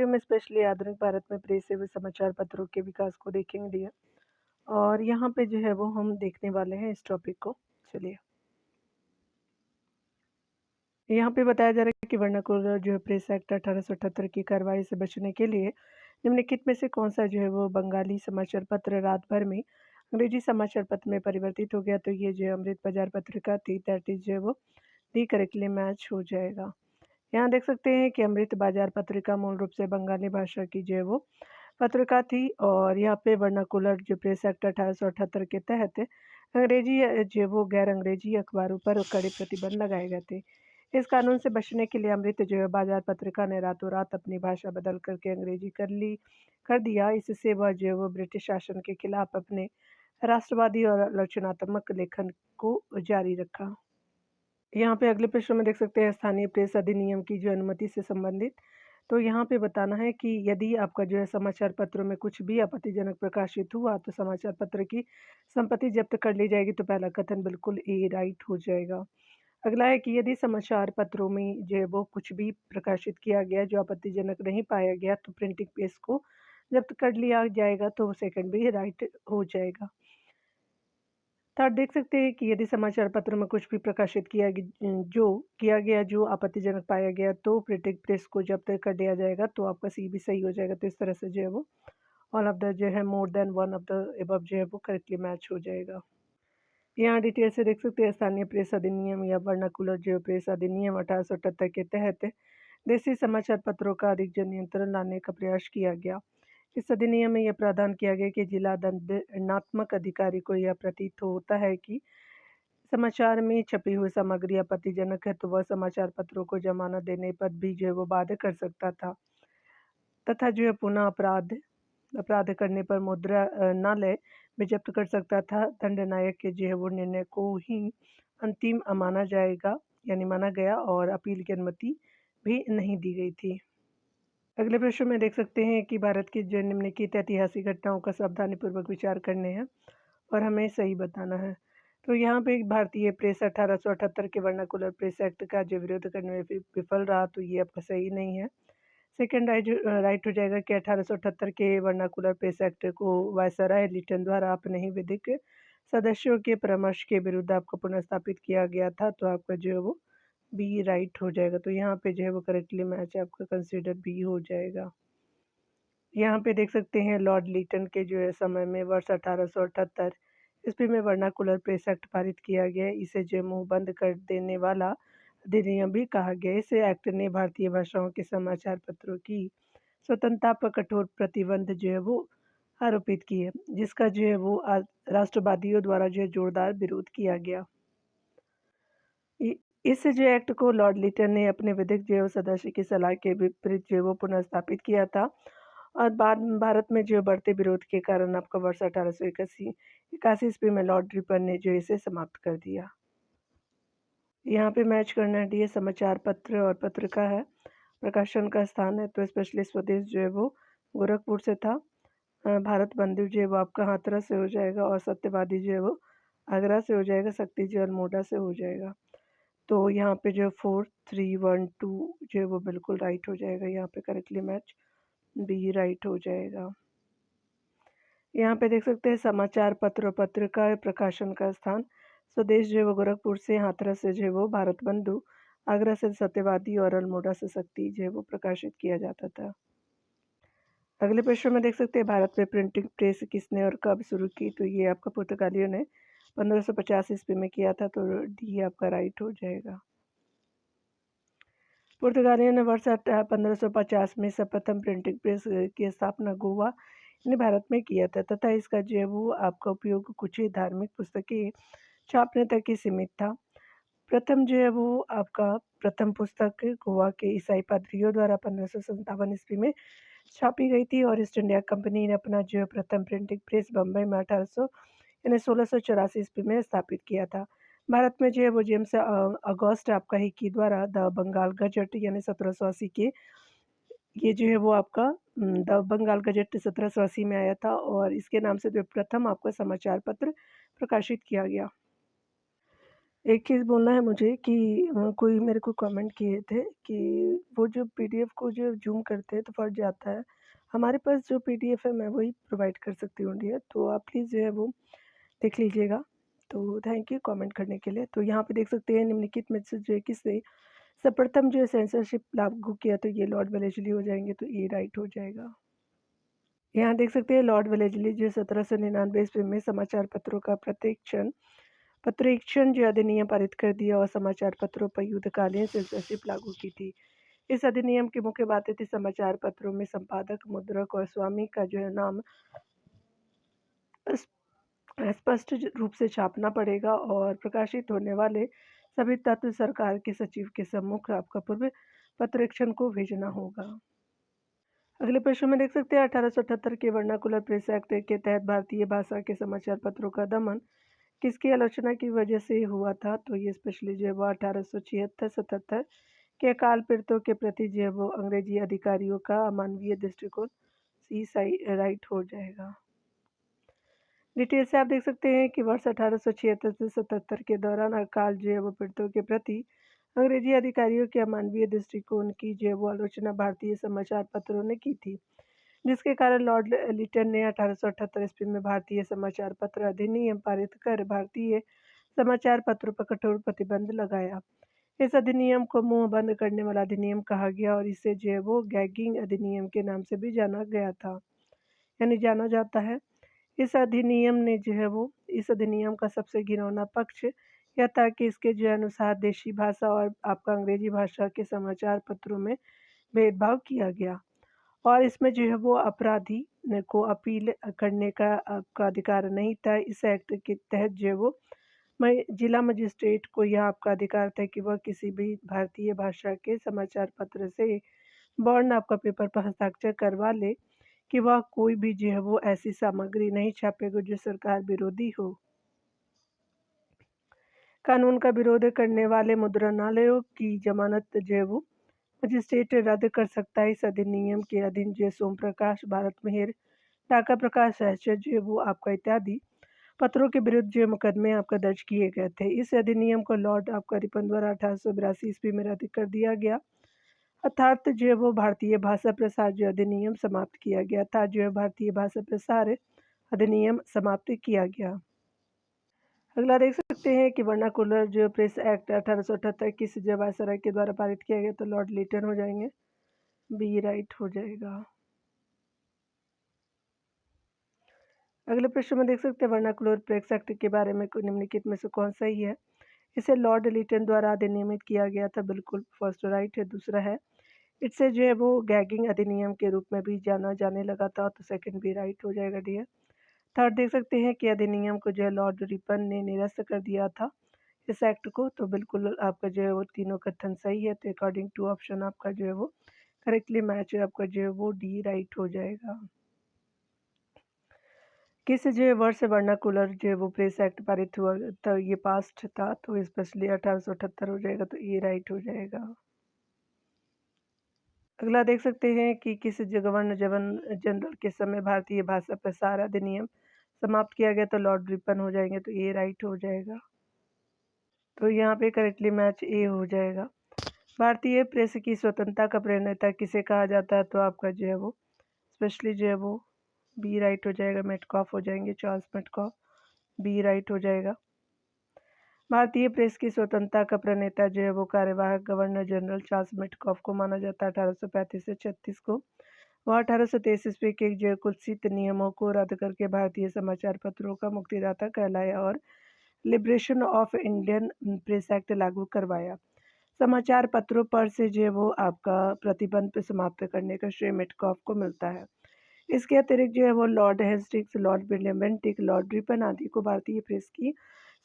Video में specially आधुनिक भारत में प्रेस सेवा समाचार पत्रों के विकास को देखेंगे और यहाँ पे जो है वो हम देखने वाले हैं इस टॉपिक को। चलिए, यहाँ पे बताया जा रहा है कि वर्नाकुलर जो है प्रेस एक्ट 1878 की कार्रवाई से बचने के लिए निम्नलिखित में से कौन सा जो है वो बंगाली समाचार पत्र रात भर में अंग्रेजी समाचार पत्र में परिवर्तित हो गया। तो ये जो अमृत बाजार पत्रिका थी दैट इज जो है वो डी करेक्टली मैच हो जाएगा। यहाँ देख सकते हैं कि अमृत बाजार पत्रिका मूल रूप से बंगाली भाषा की जो है वो पत्रिका थी और यहाँ पे वर्नाकुलर जो प्रेस एक्ट 1878 के तहत अंग्रेजी जो है वो गैर अंग्रेजी अखबारों पर कड़े प्रतिबंध लगाए गए थे। इस कानून से बचने के लिए अमृत जो है बाजार पत्रिका ने रातों रात अपनी भाषा बदल करके अंग्रेजी कर दिया। इससे वह जो है वो ब्रिटिश शासन के खिलाफ अपने राष्ट्रवादी और आलोचनात्मक लेखन को जारी रखा। यहाँ पे अगले प्रश्न में देख सकते हैं स्थानीय प्रेस अधिनियम की जो अनुमति से संबंधित। तो यहाँ पे बताना है कि यदि आपका जो है समाचार पत्रों में कुछ भी आपत्तिजनक प्रकाशित हुआ तो समाचार पत्र की संपत्ति जब्त कर ली जाएगी। तो पहला कथन बिल्कुल ए राइट हो जाएगा। अगला है कि यदि समाचार पत्रों में जो है वो कुछ भी प्रकाशित किया गया जो आपत्तिजनक नहीं पाया गया तो प्रिंटिंग प्रेस को जब्त कर लिया जाएगा। तो सेकंड भी राइट हो जाएगा। थर्ड देख सकते हैं कि यदि समाचार पत्र में कुछ भी प्रकाशित किया गया जो आपत्तिजनक पाया गया तो प्रिंटिंग प्रेस को जब्त कर लिया जाएगा। तो आपका सी भी सही हो जाएगा। तो इस तरह से जो है वो ऑल ऑफ द जो है more than one of the above जो है वो करेक्टली मैच हो जाएगा। यहाँ डिटेल से देख सकते हैं स्थानीय प्रेस अधिनियम या वर्नाकुलर जो प्रेस अधिनियम 1878 के तहत देसी समाचार पत्रों का अधिक जन नियंत्रण लाने का प्रयास किया गया। इस अधिनियम में यह प्रावधान किया गया कि जिला दंडात्मक अधिकारी को यह प्रतीत होता है कि समाचार में छपी हुई सामग्री आपत्तिजनक है तो वह समाचार पत्रों को जमानत देने पर भी जो है वो बाध्य कर सकता था तथा जो है पुनः अपराध करने पर मुद्रणालय में जब्त कर सकता था। दंडनायक के जो है वो निर्णय को ही अंतिम माना गया और अपील की अनुमति भी नहीं दी गई थी। अगले प्रश्न में देख सकते हैं कि भारत की जो निम्नलिखित ऐतिहासिक घटनाओं का सावधानीपूर्वक विचार करने हैं और हमें सही बताना है। तो यहाँ पे भारतीय प्रेस 1878 के वर्नाकुलर प्रेस एक्ट का जो विरोध करने में विफल रहा तो ये आपका सही नहीं है। सेकेंड राइट हो जाएगा कि 1878 के वर्नाकुलर प्रेस एक्ट को वायसराय लिटन द्वारा अपने ही विधिक सदस्यों के परामर्श के विरुद्ध आपको पुनर्स्थापित किया गया था। तो आपका जो है वो बी राइट हो जाएगा। तो यहाँ पे जो है वो करेक्टली मैच आपका कंसीडर बी हो जाएगा। यहाँ पे देख सकते हैं लॉर्ड लीटन के जो है समय में वर्ष 1878 ईस्वी में वर्नाकुलर प्रेस एक्ट पारित किया गया। इसे जो मुंह बंद कर देने वाला अधिनियम भी कहा गया। इस एक्ट ने भारतीय भाषाओं के समाचार पत्रों की स्वतंत्रता पर कठोर प्रतिबंध जो है वो आरोपित किए जिसका जो है वो राष्ट्रवादियों द्वारा जो है जोरदार विरोध किया गया। इस जो एक्ट को लॉर्ड लिटन ने अपने विधिक जो सदस्य की सलाह के विपरीत जो वो पुनर्स्थापित किया था और बाद में भारत में जो बढ़ते विरोध के कारण आपका वर्ष 1881 ईस्वी में लॉर्ड रिपन ने जो इसे समाप्त कर दिया। यहाँ पे मैच करना है डी समाचार पत्र और पत्रिका है प्रकाशन का स्थान है। तो स्पेशली स्वदेश जो है वो गोरखपुर से था। भारत बंधु जो है वो आपका हाथरस से हो जाएगा और सत्यवादी जो है वो आगरा से हो जाएगा। शक्ति जो अल्मोड़ा से हो जाएगा। तो यहाँ पे जो 4 3 1 2 जो है वो बिल्कुल राइट हो जाएगा। यहाँ पे करेक्टली मैच बी राइट हो जाएगा। यहाँ पे देख सकते हैं समाचार पत्र और पत्रिका प्रकाशन का स्थान स्वदेश जो है वो गोरखपुर से, हाथरस से जो है वो भारत बंधु, आगरा से सत्यवादी और अल्मोड़ा से शक्ति जो है वो प्रकाशित किया जाता था। अगले प्रश्न में देख सकते हैं भारत में प्रिंटिंग प्रेस किसने और कब शुरू की। तो ये आपका पुर्तगालियों ने 1550 ईस्वी में किया था। तो डी आपका राइट हो जाएगा। पुर्तगालियों ने वर्ष 1550 में सर्वप्रथम प्रिंटिंग प्रेस की स्थापना गोवा ने भारत में किया था तथा इसका जो है वो आपका उपयोग कुछ ही धार्मिक पुस्तकें छापने तक ही सीमित था। प्रथम जो है वो आपका प्रथम पुस्तक गोवा के ईसाई पादरियों द्वारा 1557 ईस्वी में छापी गई थी और ईस्ट इंडिया कंपनी ने अपना जो है प्रथम प्रिंटिंग प्रेस बम्बई में 1684 ईस्वी में स्थापित किया था। भारत में जो है वो जेम्स अगस्त आपका ही की द्वारा द बंगाल गजट यानी 1780 के ये जो है वो आपका द बंगाल गजट 1780 में आया था और इसके नाम से जो प्रथम आपका समाचार पत्र प्रकाशित किया गया। एक चीज़ बोलना है मुझे कि कोई मेरे को कमेंट किए थे कि वो जो पीडीएफ को जो ज़ूम करते हैं तो फट जाता है। हमारे पास जो पीडीएफ है मैं वही प्रोवाइड कर सकती हूँ डियर, तो आप प्लीज़ जो है वो देख लीजिएगा। तो थैंक यू कमेंट करने के लिए। तो यहाँ पे देख सकते हैं निम्नलिखित में से जो है किसने सर्वप्रथम जो है सेंसरशिप लागू किया, तो ये लॉर्ड वेलेस्ली हो जाएँगे, तो ये राइट हो जाएगा। यहाँ देख सकते हैं लॉर्ड वेलेस्ली जो 1799 ईस्वी में समाचार पत्रों का प्रत्यक्षण जो अधिनियम पारित कर दिया और समाचार पत्रों पर युद्धकालीन सेंसरशिप लागू की थी। इस अधिनियम की मुख्य बातें थी समाचार पत्रों में संपादक, मुद्रक और स्वामी का जो है नाम स्पष्ट रूप से छापना पड़ेगा और प्रकाशित होने वाले सभी तत्व सरकार के सचिव के सम्मुख आपका पूर्व प्रत्यक्षण को भेजना होगा। अगले प्रश्न में देख सकते हैं 1878 के वर्नाकुलर प्रेस एक्ट के तहत भारतीय भाषा के समाचार पत्रों का दमन किसकी आलोचना की वजह से हुआ था, तो ये स्पेशली जो है वो 1876-77 के अकाल पीड़ितों के प्रति जो है वो अंग्रेजी अधिकारियों का अमानवीय दृष्टिकोण सी सही राइट हो जाएगा। डिटेल से आप देख सकते हैं कि वर्ष 1876 से 77 के दौरान अकाल जो है वो पीड़ितों के प्रति अंग्रेजी अधिकारियों के अमानवीय दृष्टिकोण की जो है वो आलोचना भारतीय समाचार पत्रों ने की थी, जिसके कारण लॉर्ड लिटन ने 1878 ईस्वी में भारतीय समाचार पत्र अधिनियम पारित कर भारतीय समाचार पत्रों पर कठोर प्रतिबंध लगाया। इस अधिनियम को मुंह बंद करने वाला अधिनियम कहा गया और इसे जो है वो गैगिंग अधिनियम के नाम से भी जाना गया था, यानी जाना जाता है। इस अधिनियम का सबसे घिनौना पक्ष यह था कि इसके जो अनुसार देशी भाषा और आपका अंग्रेजी भाषा के समाचार पत्रों में भेदभाव किया गया और इसमें जो है वो अपराधी को अपील करने का आपका अधिकार नहीं था। इस एक्ट के तहत जो है वो जिला मजिस्ट्रेट को यह आपका अधिकार था कि वह किसी भी भारतीय भाषा के समाचार पत्र से बॉन्ड आपका पेपर पर हस्ताक्षर करवा ले कि वह कोई भी जो है वो ऐसी सामग्री नहीं छापेगा जो सरकार विरोधी हो। कानून का विरोध करने वाले मुद्रणालयों की जमानत जो है वो मजिस्ट्रेट रद्द कर सकता है। इस अधिनियम के अधीन जो सोम प्रकाश, भारत मेहर, टाका प्रकाश, सहचर जो है वो आपका इत्यादि पत्रों के विरुद्ध जो मुकदमे आपका दर्ज किए गए थे। इस अधिनियम को लॉर्ड आपका रिपन द्वारा 1882 ईस्वी में रद्द कर दिया गया, अर्थात जो है वो भारतीय भाषा प्रसार जो अधिनियम समाप्त किया गया था। जो है भारतीय भाषा प्रसार अधिनियम समाप्त किया गया। अगला देख सकते हैं कि वर्नाकुलर जो प्रेस एक्ट 1878 किस जब वायसराय के द्वारा पारित किया गया, तो लॉर्ड लिटन हो जाएंगे, बी राइट हो जाएगा। अगले प्रश्न में देख सकते हैं वर्नाकुलर प्रेस एक्ट के बारे में निम्नलिखित में से कौन सही है। इसे लॉर्ड लिटन द्वारा अधिनियमित किया गया था, बिल्कुल फर्स्ट राइट है। दूसरा है इससे जो है वो गैगिंग अधिनियम के रूप में भी जाना जाने लगा था, तो सेकंड भी राइट हो जाएगा डियर। थर्ड देख सकते हैं कि अधिनियम को जो है लॉर्ड रिपन ने निरस्त कर दिया था इस एक्ट को, तो बिल्कुल आपका जो है वो तीनों कथन सही है। तो अकॉर्डिंग टू ऑप्शन आपका जो है वो करेक्टली मैच आपका जो है वो डी राइट हो जाएगा। किस जो है वर्ष वर्नाकुलर जो है वो प्रेस एक्ट पारित हुआ, तो ये पास्ट था, तो स्पेशली 1878 हो जाएगा, तो ये राइट हो जाएगा। अगला देख सकते हैं कि किस गवर्नर जनरल के समय भारतीय भाषा प्रसार अधिनियम समाप्त किया गया, तो लॉर्ड रिपन हो जाएंगे, तो ये राइट हो जाएगा। तो यहाँ पे करेक्टली मैच ए हो जाएगा। भारतीय प्रेस की स्वतंत्रता का प्रणेता किसे कहा जाता है, तो आपका जो है वो स्पेशली जो है वो बी राइट हो जाएगा, मेटकॉफ हो जाएंगे, चार्ल्स मेटकॉफ, बी राइट हो जाएगा। भारतीय प्रेस की स्वतंत्रता का प्रणेता जो है वो कार्यवाहक गवर्नर जनरल चार्ल्स मेटकॉफ को माना जाता है। 1835 से 36 को वह 1823 ईस्वी के जो कुत्सित नियमों को रद्द करके भारतीय समाचार पत्रों का मुक्तिदाता कहलाया और liberation of Indian press act लागू करवाया। समाचार पत्रों पर से जो है वो आपका प्रतिबंध पे समाप्त करने का श्रेय मेटकॉफ को मिलता है। इसके अतिरिक्त जो है वो Lord Hastings, Lord William Bentinck, Lord Ripon आदि को भारतीय प्रेस की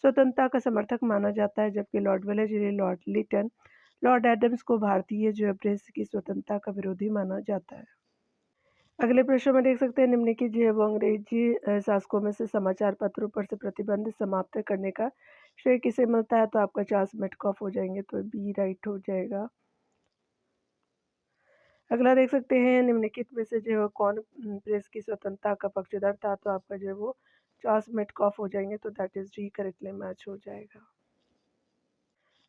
स्वतंत्रता का समर्थक माना जाता है, जबकि Lord Wellesley, Lord Lytton, Lord Adams को भारतीय जो है प्रेस की स्वतंत्रता का विरोधी माना जाता है। अगले प्रश्न में देख सकते हैं निम्नलिखित जो है वो अंग्रेजी शासकों में से समाचार पत्रों पर से प्रतिबंध समाप्त करने का श्रेय किसे मिलता है, तो आपका चार्ल्स मेटकॉफ हो जाएंगे, तो बी राइट हो जाएगा। अगला देख सकते हैं निम्नलिखित में से जो है कौन प्रेस की स्वतंत्रता का पक्षधर था, तो आपका जो है वो चार्ल्स मेटकॉफ हो जाएंगे, तो that is D correctly match हो जाएगा।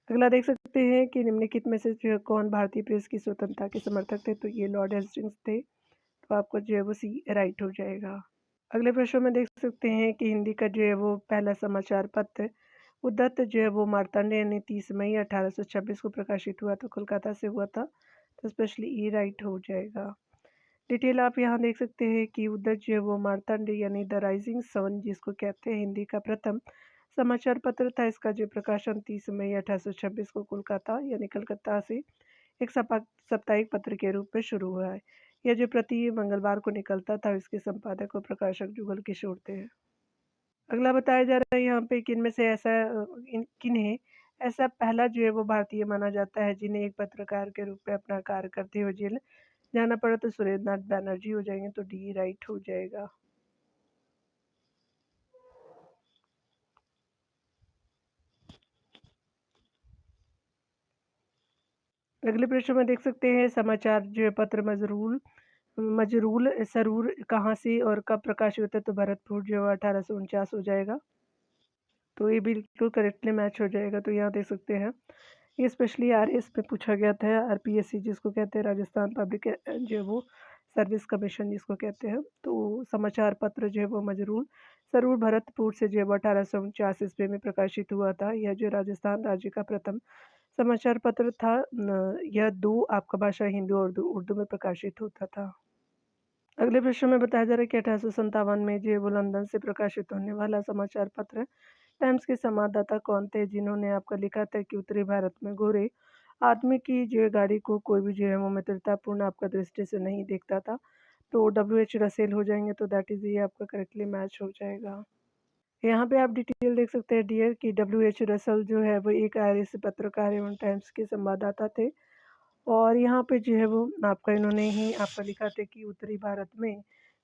अगला देख सकते हैं कि निम्नलिखित में से जो कौन भारतीय प्रेस की स्वतंत्रता के समर्थक थे, तो ये लॉर्ड हेस्टिंग्स थे। तो आपका जो है वो सी राइट हो जाएगा। अगले प्रश्न में देख सकते हैं कि हिंदी का जो है वो पहला समाचार पत्र उद्धत जो है वो मार्तंड यानी 30 मई 1826 को प्रकाशित हुआ, तो कोलकाता से हुआ था। तो स्पेशली ई राइट हो जाएगा। डिटेल आप यहाँ देख सकते हैं कि उद्धत जो है वो मार्तंड यानी द राइजिंग सन जिसको कहते हैं हिंदी का प्रथम समाचार पत्र था। इसका जो प्रकाशन 30 मई 1826 को कोलकाता यानी कलकत्ता से एक साप्ताहिक पत्र के रूप में शुरू हुआ है। यह जो प्रति मंगलवार को निकलता था, इसके संपादक और प्रकाशक जुगल किशोर थे। अगला बताया जा रहा है यहाँ पे कि इनमें से किन्हें ऐसा पहला जो है वो भारतीय माना जाता है जिन्हें एक पत्रकार के रूप में अपना कार्य करते हुए जेल जाना पड़ा, तो सुरेंद्रनाथ बैनर्जी हो जाएंगे। तो डी राइट हो जाएगा। अगले प्रश्न में देख सकते हैं समाचार जो है पत्र मजरूल मजरूल सरूर कहाँ से और कब प्रकाशित होता है, तो भरतपुर जो है 1849 हो जाएगा। तो ये बिल्कुल करेक्टली मैच हो जाएगा। तो यहाँ देख सकते हैं ये स्पेशली आरएस पे पूछा गया था, आरपीएससी जिसको कहते हैं, राजस्थान पब्लिक जो है वो सर्विस कमीशन जिसको कहते हैं। तो समाचार पत्र जो है वो मजरूल सरूर भरतपुर से जो है वो 1849 ईस्वी में प्रकाशित हुआ था। यह जो राजस्थान राज्य का प्रथम समाचार पत्र था। यह दो आपका भाषा हिंदी और उर्दू में प्रकाशित होता था। अगले प्रश्न में बताया जा रहा है कि 1857 में जो है वो लंदन से प्रकाशित होने वाला समाचार पत्र टाइम्स के संवाददाता कौन थे जिन्होंने आपका लिखा था कि उत्तरी भारत में गोरे आदमी की जो है गाड़ी को कोई भी जो है वो मित्रतापूर्ण आपका दृष्टि से नहीं देखता था। तो डब्ल्यू एच रसेल हो जाएंगे। तो दैट इज ये आपका करेक्टली मैच हो जाएगा। यहाँ पे आप डिटेल देख सकते हैं डियर कि डब्ल्यू एच रसल जो है वो एक आयरिश पत्रकार एवं टाइम्स के संवाददाता थे। और यहाँ पे जो है वो आपका इन्होंने ही आपका लिखा था कि उत्तरी भारत में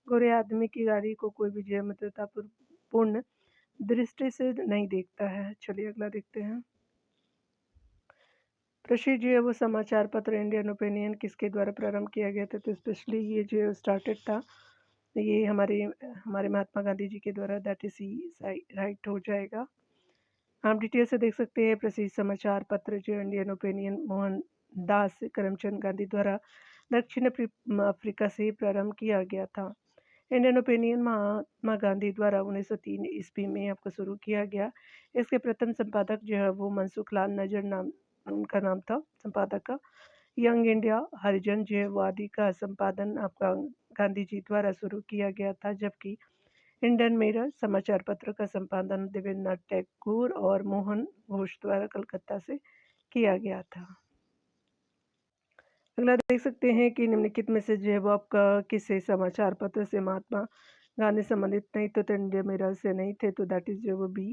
गोरे आदमी की गाड़ी को कोई भी जो है मित्रतापूर्ण दृष्टि से नहीं देखता है। चलिए अगला देखते हैं। कृषि जो है वो समाचार पत्र इंडियन ओपिनियन किसके द्वारा प्रारंभ किया गया था, तो स्पेशली ये जो स्टार्टेड था ये हमारे हमारे महात्मा गांधी जी के द्वारा। दैट इज राइट हो जाएगा। हम डिटेल से देख सकते हैं प्रसिद्ध समाचार पत्र जो इंडियन ओपिनियन मोहन दास करमचंद गांधी द्वारा दक्षिण अफ्रीका से प्रारंभ किया गया था। इंडियन ओपिनियन महात्मा गांधी द्वारा 1903 ईस्वी में आपको शुरू किया गया। इसके प्रथम संपादक जो है वो मनसुख लाल नजर नाम उनका नाम था संपादक का। यंग इंडिया हरिजन जो है वो आदि का संपादन आपका गांधी जी द्वारा शुरू किया गया था, जबकि इंडियन मिरर समाचार पत्र का संपादन देवेंद्रनाथ टैगोर और मोहन घोष द्वारा कलकत्ता से किया गया था। अगला देख सकते हैं कि निम्नलिखित में से जो है वो आपका किसी समाचार पत्र से महात्मा गांधी संबंधित नहीं, तो इंडिया मिरर से नहीं थे। तो दैट इज जो वो बी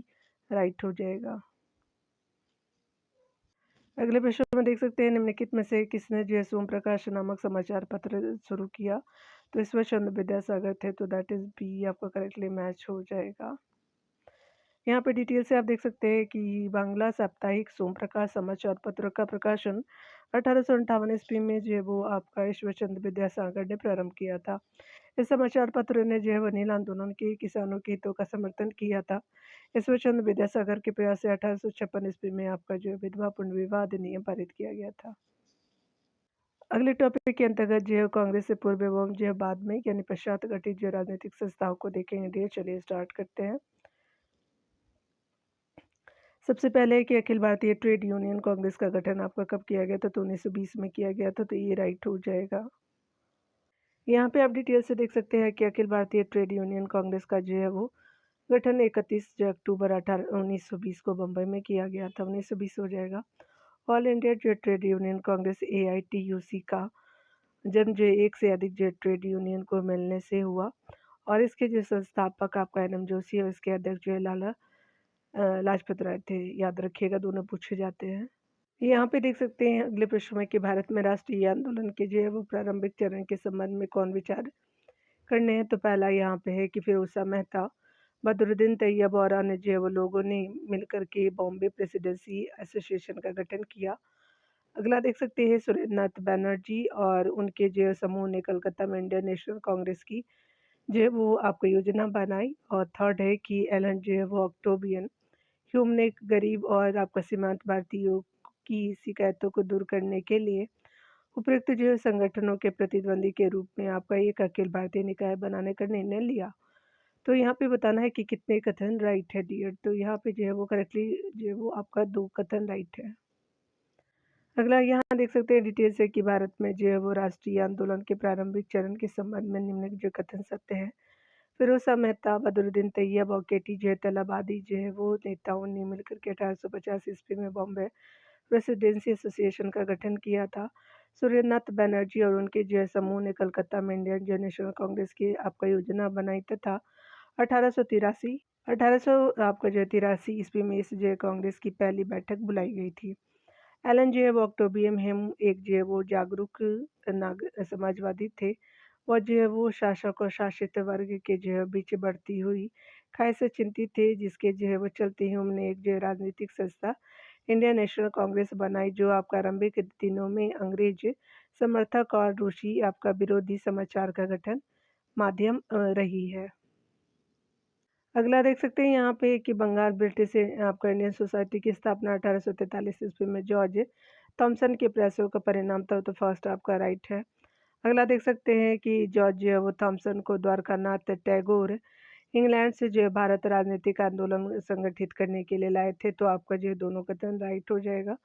राइट हो जाएगा। अगले प्रश्न में देख सकते हैं निम्नलिखित में से किसने जो है सोम प्रकाश नामक समाचार पत्र शुरू किया, तो ईश्वर चंद्र विद्यासागर थे। तो दैट इज बी आपका करेक्टली मैच हो जाएगा। यहाँ पे डिटेल से आप देख सकते हैं कि बांग्ला साप्ताहिक सोम प्रकाश समाचार पत्र का प्रकाशन 1858 ईस्वी में जो है वो आपका ईश्वर चंद्र विद्यासागर ने प्रारंभ किया था। इस समाचार पत्र ने जो है वो नील आंदोलन के किसानों के हितों का समर्थन किया था। ईश्वर चंद्र विद्यासागर के प्रयास से 1856 ईस्वी में आपका जो है विधवा पुनर्विवाह अधिनियम पारित किया गया था। अगले टॉपिक के अंतर्गत जो है कांग्रेस से पूर्व एवं जो है बाद में यानी पश्चात गठित जो राजनीतिक संस्थाओं को देखेंगे। चलिए स्टार्ट करते हैं। सबसे पहले कि अखिल भारतीय ट्रेड यूनियन कांग्रेस का गठन आपका कब किया गया था, तो 1920 में किया गया था। तो ये राइट हो जाएगा। यहाँ पे आप डिटेल से देख सकते हैं कि अखिल भारतीय ट्रेड यूनियन कांग्रेस का जो है वो गठन 31 अक्टूबर 1920 को बम्बई में किया गया था। 1920 हो जाएगा। ऑल इंडिया जो ट्रेड यूनियन कांग्रेस AITUC का जन्म जो एक से अधिक जो ट्रेड यूनियन को मिलने से हुआ। और इसके जो संस्थापक आपका NM जोशी और इसके अध्यक्ष जो है लाला लाजपत राय थे। याद रखिएगा, दोनों पूछे जाते हैं। यहाँ पे देख सकते हैं अगले प्रश्न में कि भारत में राष्ट्रीय आंदोलन के जो है वो प्रारंभिक चरण के संबंध में कौन विचार करने हैं। तो पहला यहाँ पे है कि फिरोजशाह मेहता, बदरुद्दीन तैयब और अन्य जो है वो लोगों ने मिलकर के बॉम्बे प्रेसिडेंसी एसोसिएशन का गठन किया। अगला देख सकते हैं सुरेंद्रनाथ बैनर्जी और उनके जो समूह ने कलकत्ता में इंडियन नेशनल कांग्रेस की जो है वो आपको योजना बनाई। और थर्ड है कि एलन जो है वो ऑक्टोबियन ह्यूम ने गरीब और आपका सीमांत भारतीयों की शिकायतों को दूर करने के लिए उपयुक्त जो है संगठनों के प्रतिद्वंदी के रूप में आपका एक अखिल भारतीय निकाय बनाने का निर्णय लिया। तो यहाँ पे बताना है कि कितने कथन राइट है डियर, तो यहाँ पे जो है वो करेक्टली जो है वो आपका 2 कथन राइट है। अगला यहाँ देख सकते हैं डिटेल से कि भारत में जो है वो राष्ट्रीय आंदोलन के प्रारंभिक चरण के संबंध में निम्नलिखित जो कथन सत्य है। फिरोज़ मेहता, बदरुद्दीन तैयब और केटी जो है तलाबादी जो है वो नेताओं ने मिलकर के 1850 ईस्वी में बॉम्बे प्रेसिडेंसी एसोसिएशन का गठन किया था। सूर्यनाथ बनर्जी और उनके जो है समूह ने कलकत्ता में इंडियन जो नेशनल कांग्रेस की आपका योजना बनाई तथा 1883 1800 आपका जो है 83 ईस्वी में इस जो है कांग्रेस की पहली बैठक बुलाई गई थी। एलन जो है वो ऑक्टोबियम हिम एक जो है वो जागरूक समाजवादी थे। और जो है वो शासक और शासित वर्ग के जो है बीच बढ़ती हुई खाई से चिंतित थे, जिसके जो है वो चलते ही उन्होंने एक जो है राजनीतिक संस्था इंडियन नेशनल कांग्रेस बनाई, जो आपका आरंभिक दिनों में अंग्रेज समर्थक और रूसी आपका विरोधी समाचार का गठन माध्यम रही है। अगला देख सकते हैं यहाँ पे कि बंगाल ब्रिटिश आपका इंडियन सोसाइटी की स्थापना 1843 ईस्वी में जॉर्ज थॉमसन के प्रयासों का परिणाम था, तो फर्स्ट आपका राइट है। अगला देख सकते हैं कि जॉर्ज जो है वो थॉमसन को द्वारकानाथ टैगोर इंग्लैंड से जो है भारत राजनीतिक आंदोलन संगठित करने के लिए लाए थे, तो आपका जो है दोनों कथन राइट हो जाएगा।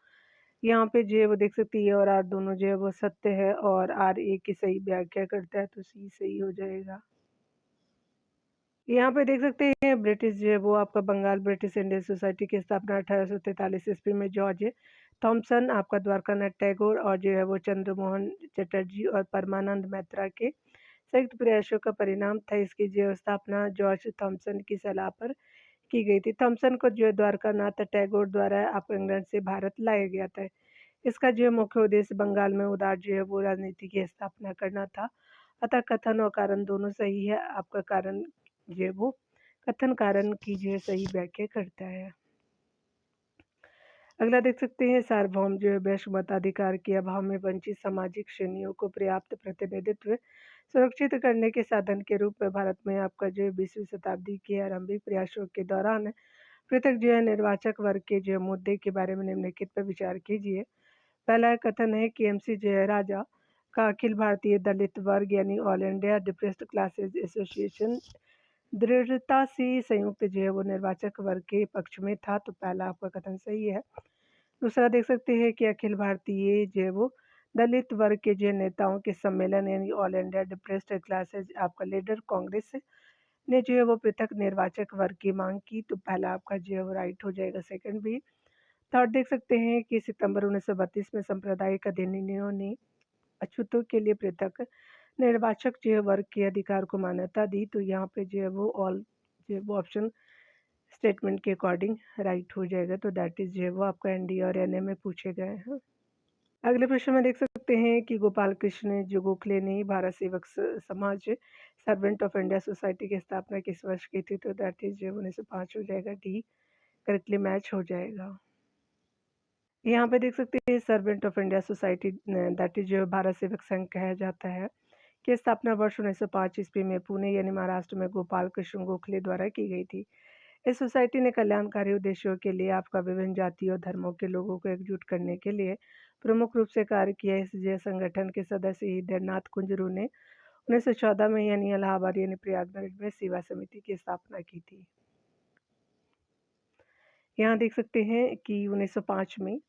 यहाँ पे जो है वो देख सकते हैं ये और आर दोनों जो है वो सत्य है और आर ए की सही व्याख्या करता है, तो सी सही हो जाएगा। यहाँ पे देख सकते हैं ब्रिटिश जो है वो आपका बंगाल ब्रिटिश इंडियन सोसाइटी की स्थापना 1843 ईस्वी में जॉर्ज थॉमसन, आपका द्वारकानाथ टैगोर और जो है वो चंद्रमोहन चटर्जी और परमानंद मैत्रा के संयुक्त प्रयासों का परिणाम था। इसकी जो स्थापना जॉर्ज थॉमसन की सलाह पर की गई थी। थॉमसन को जो है द्वारकानाथ टैगोर द्वारा आप इंग्लैंड से भारत लाया गया था। इसका जो है मुख्य उद्देश्य बंगाल में उदार जो है वो राजनीति की स्थापना करना था। अतः कथन और कारण दोनों सही है। आपका कारण जो है वो कथन कारण की जो है सही व्याख्या करता है। अगला देख सकते हैं सार्वभौम जो है वैश्व मताधिकार के अभाव में वंचित सामाजिक श्रेणियों को पर्याप्त प्रतिनिधित्व सुरक्षित करने के साधन के रूप में भारत में आपका जो है 20वीं शताब्दी के आरंभिक प्रयासों के दौरान पृथक जो है निर्वाचक वर्ग के जो है मुद्दे के बारे में निम्नलिखित पर विचार कीजिए। पहला कथन है कि एमसी जयराजा का अखिल भारतीय दलित वर्ग यानी all India depressed classes association दृढ़ता से संयुक्त जो है वो निर्वाचक वर्ग के पक्ष में था, तो पहला आपका कथन सही है। दूसरा देख सकते हैं कि अखिल भारतीय जो है वो दलित वर्ग के जो नेताओं के सम्मेलन यानी ऑल इंडिया डिप्रेस्ड क्लासेस आपका लीडर कांग्रेस ने जो है वो पृथक निर्वाचक वर्ग की मांग की, तो पहला आपका जो है वो राइट हो जाएगा, सेकंड भी। थर्ड देख सकते हैं कि सितंबर 1932 में सांप्रदायिक अधिनियमों ने अछूतों के लिए पृथक निर्वाचक जो है वर्ग के अधिकार को मान्यता दी, तो यहाँ पे जो है वो ऑल जो है वो ऑप्शन स्टेटमेंट के अकॉर्डिंग राइट हो जाएगा, तो दैट इज जो है वो आपका एनडी और एनए में पूछे गए हैं। अगले प्रश्न में देख सकते हैं कि गोपाल कृष्ण जो गोखले ने भारत सेवक समाज सर्वेंट ऑफ इंडिया सोसाइटी की स्थापना किस वर्ष की थी, तो दैट इज जो 1905 हो जाएगा, डी करेक्टली मैच हो जाएगा। यहाँ पे देख सकते हैं servant of India society that is जो भारत सेवक संघ कहा जाता है की स्थापना वर्ष 1905 ईस्वी में पुणे यानी महाराष्ट्र में गोपाल कृष्ण गोखले द्वारा की गई थी। इस सोसाइटी ने कल्याणकारी उद्देश्यों के लिए आपका विभिन्न जातियों और धर्मों के लोगों को एकजुट करने के लिए प्रमुख रूप से कार्य किया। इस जय संगठन के सदस्य हृदयनाथ कुंजरू ने 1914 में यानी इलाहाबाद यानी प्रयागराज में सेवा समिति की स्थापना की थी। यहाँ देख सकते हैं कि 1905 में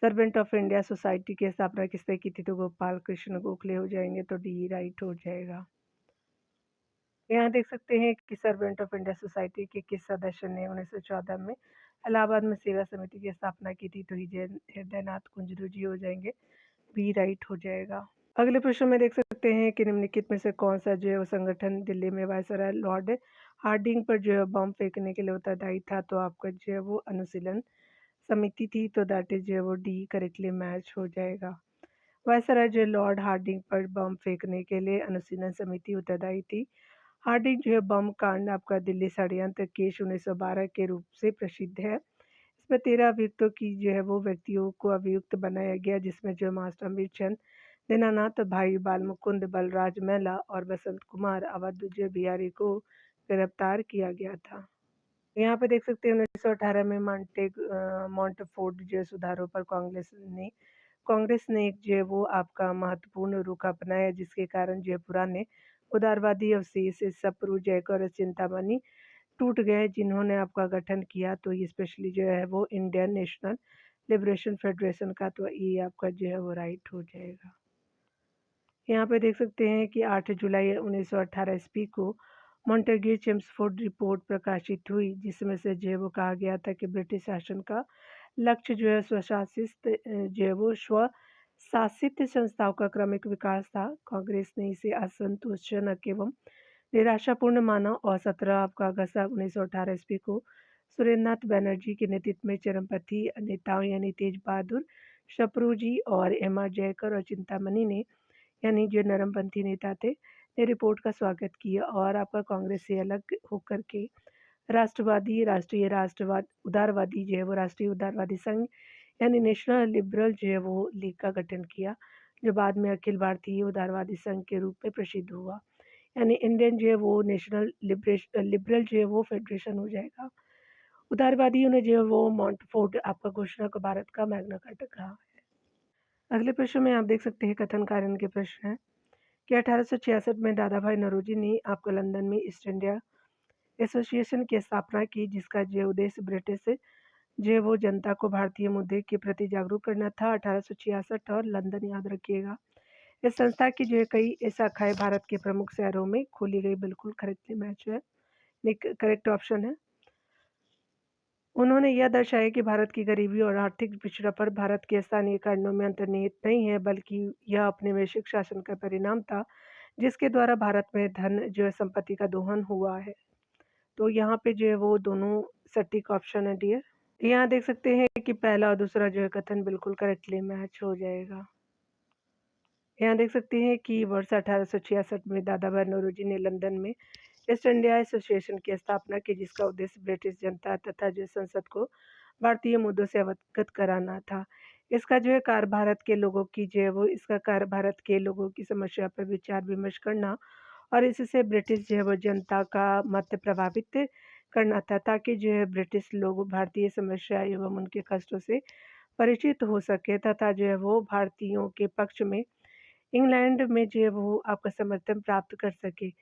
सर्वेंट ऑफ इंडिया सोसाइटी की स्थापना किसने की थी, तो गोपाल कृष्ण गोखले हो जाएंगे, तो डी राइट हो जाएगा। यहाँ देख सकते हैं कि सर्वेंट ऑफ इंडिया सोसाइटी के किस सदस्य ने 1914 में इलाहाबाद में सेवा समिति की स्थापना की थी, तो हृदयनाथ कुंजरू जी हो जाएंगे, बी राइट हो जाएगा। अगले प्रश्न में देख सकते हैं कि निम्नलिखित में से कौन सा जो है वो संगठन दिल्ली में वायसराय लॉर्ड हार्डिंग पर जो है बम फेंकने के लिए उत्तरदायी था, तो आपका जो है वो अनुशीलन समिति थी, तो दैट इज जो है वो डी करेक्टली मैच हो जाएगा। वायसराय जो लॉर्ड हार्डिंग पर बम फेंकने के लिए अनुशीलन समिति उत्तरदायी थी। हार्डिंग जो है बम कांड आपका दिल्ली षड्यंत्र केस 1912 के रूप से प्रसिद्ध है। इसमें 13 अभियुक्तों की जो है वो व्यक्तियों को अभियुक्त बनाया गया, जिसमें जो मास्टर अमृतचंद दीनानाथ, भाई बाल मुकुंद, बलराज मेला और बसंत कुमार अवध जो बिहारी को गिरफ्तार किया गया था। यहाँ पे देख सकते हैं 1918 में मॉन्टेफोर्ड जो है सुधारों पर कांग्रेस ने एक जो है वो आपका महत्वपूर्ण रुख अपनाया, जिसके कारण जो है पुराने उदारवादी अवशेष सप्रू, जयकर और चिंतामणि टूट गए, जिन्होंने आपका गठन किया। तो ये स्पेशली जो है वो इंडियन नेशनल लिबरेशन फेडरेशन का, तो ये आपका जो है वो राइट हो जाएगा। यहाँ पे देख सकते हैं कि 8 जुलाई 1918 ईस्वी को मॉन्टेग्यू चेम्सफोर्ड रिपोर्ट प्रकाशित हुई, जिसमें से जो है वो कहा गया था कि ब्रिटिश शासन का लक्ष्य जो है स्वशासित संस्थाओं का क्रमिक विकास था। कांग्रेस ने इसे असंतोषजनक एवं निराशापूर्ण माना और 17 आपका अगस्त 1918 ईस्वी को सुरेंद्रनाथ बनर्जी के नेतृत्व में चरमपंथी नेताओं यानी तेज बहादुर शपरू जी और एम आर जयकर और चिंतामणि ने, यानी जो नरमपंथी नेता थे, ने रिपोर्ट का स्वागत किया और आपका कांग्रेस से अलग होकर के उदारवादी जो है वो राष्ट्रीय उदारवादी संघ यानी नेशनल लिबरल जो है वो लीग का गठन किया, जो बाद में अखिल भारतीय उदारवादी संघ के रूप में प्रसिद्ध हुआ। यानी इंडियन जो है वो नेशनल लिबरल जो है वो फेडरेशन हो जाएगा। उदारवादियों ने जो है वो मॉन्टफोर्ड आपका घोषणा को भारत का मैग्ना कार्टा कहा। अगले प्रश्न में आप देख सकते हैं कथन कार्य के प्रश्न हैं कि 1866 में दादा भाई नौरोजी ने आपको लंदन में ईस्ट इंडिया एसोसिएशन की स्थापना की, जिसका जो उद्देश्य ब्रिटिश जो है वो जनता को भारतीय मुद्दे के प्रति जागरूक करना था। 1866 और लंदन याद रखिएगा। इस संस्था की जो है कई शाखाएं भारत के प्रमुख शहरों में खोली गई। बिल्कुल करेक्टली मैच है, करेक्ट ऑप्शन है। उन्होंने यह दर्शाया कि भारत की गरीबी और आर्थिक पिछड़ापन भारत के स्थानीय कारणों में अंतर्निहित नहीं है, बल्कि यह औपनिवेशिक शासन का परिणाम था, जिसके द्वारा भारत में धन जो है संपत्ति का दोहन हुआ है। तो यहाँ पे जो है वो दोनों सटीक ऑप्शन है डियर। यहाँ देख सकते हैं कि पहला और दूसरा जो है कथन बिल्कुल करेक्टली मैच हो जाएगा। यहाँ देख सकते हैं कि वर्ष 1866 में दादा भाई नौरोजी ने लंदन में ईस्ट इंडिया एसोसिएशन की स्थापना की, जिसका उद्देश्य ब्रिटिश जनता तथा जो संसद को भारतीय मुद्दों से अवगत कराना था। इसका कार्य भारत के लोगों की समस्या पर विचार विमर्श करना और इससे ब्रिटिश जो है वो जनता का मत प्रभावित करना था, ताकि जो है ब्रिटिश लोग भारतीय समस्या एवं उनके कष्टों से परिचित हो सके तथा जो है वो भारतीयों के पक्ष में इंग्लैंड में जो है वो आपका समर्थन प्राप्त कर सके।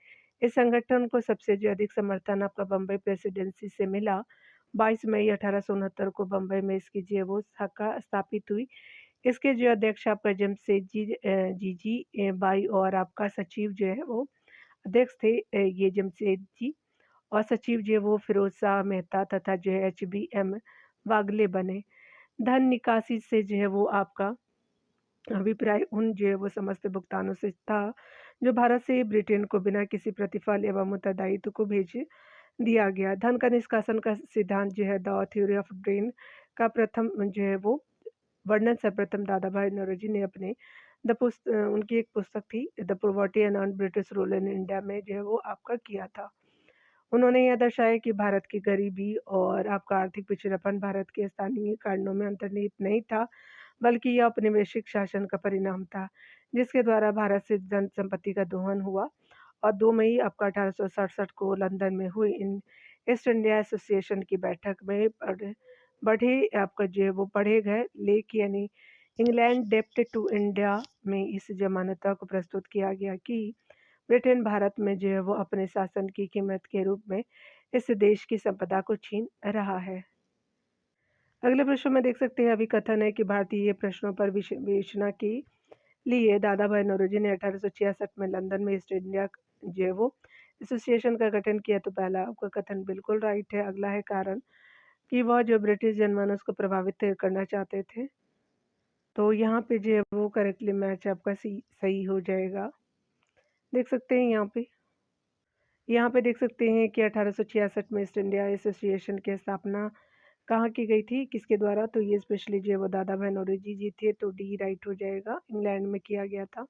इस संगठन को सबसे जो अधिक समर्थन आपका बम्बई प्रेसिडेंसी से मिला। 22 मई 1869 को बम्बई में इसकी जो है वो शाखा स्थापित हुई। इसके जो अध्यक्ष आपका जी बाई और आपका सचिव जो है वो अध्यक्ष थे ये जमशेद जी, और सचिव जो है वो फिरोज शाह मेहता तथा जो है HBM वागले बने। धन निकासी से जो है वो आपका अभिप्राय उन जो है वो समस्त भुगतानों से था जो भारत से ब्रिटेन को बिना किसी प्रतिफल एवं उत्तरदायित्व को भेज दिया गया। धन का निष्कासन का सिद्धांत जो है द थ्योरी ऑफ ड्रेन का प्रथम जो है वो वर्णन सर्वप्रथम दादा भाई नौरोजी ने अपने उनकी एक पुस्तक थी the poverty and British rule in India में जो है वो आपका किया था। उन्होंने यह दर्शाया कि भारत की गरीबी और आपका आर्थिक पिछड़ापन भारत के स्थानीय कारणों में अंतर्निहित नहीं था, बल्कि यह औपनिवेशिक शासन का परिणाम था, जिसके द्वारा भारत से धन संपत्ति का दोहन हुआ। और 2 मई आपका 1867 को लंदन में हुई इन ईस्ट इंडिया एसोसिएशन की बैठक में पढ़े गए लेख यानी इंग्लैंड डेप्ट टू इंडिया में इस जमानत को प्रस्तुत किया गया कि ब्रिटेन भारत में जो है वो अपने शासन की कीमत के रूप में इस देश की संपदा को छीन रहा है। अगले प्रश्न में देख सकते हैं अभी कथन है कि भारतीय प्रश्नों पर विवेचना के लिए दादा भाई नौरोजी ने 1866 में लंदन में ईस्ट इंडिया जो है वो एसोसिएशन का गठन किया। तो पहला आपका कथन बिल्कुल राइट है। अगला है कारण कि वह जो ब्रिटिश जनमानस को प्रभावित करना चाहते थे। तो यहाँ पे जो है वो करेक्टली मैच आपका सही हो जाएगा। देख सकते हैं यहाँ पे देख सकते हैं कि 1866 में ईस्ट इंडिया एसोसिएशन की स्थापना कहाँ की गई थी, किसके द्वारा? तो ये स्पेशली जो है वो दादा भाई नौरोजी जी थे, तो डी राइट हो जाएगा। इंग्लैंड में किया गया था।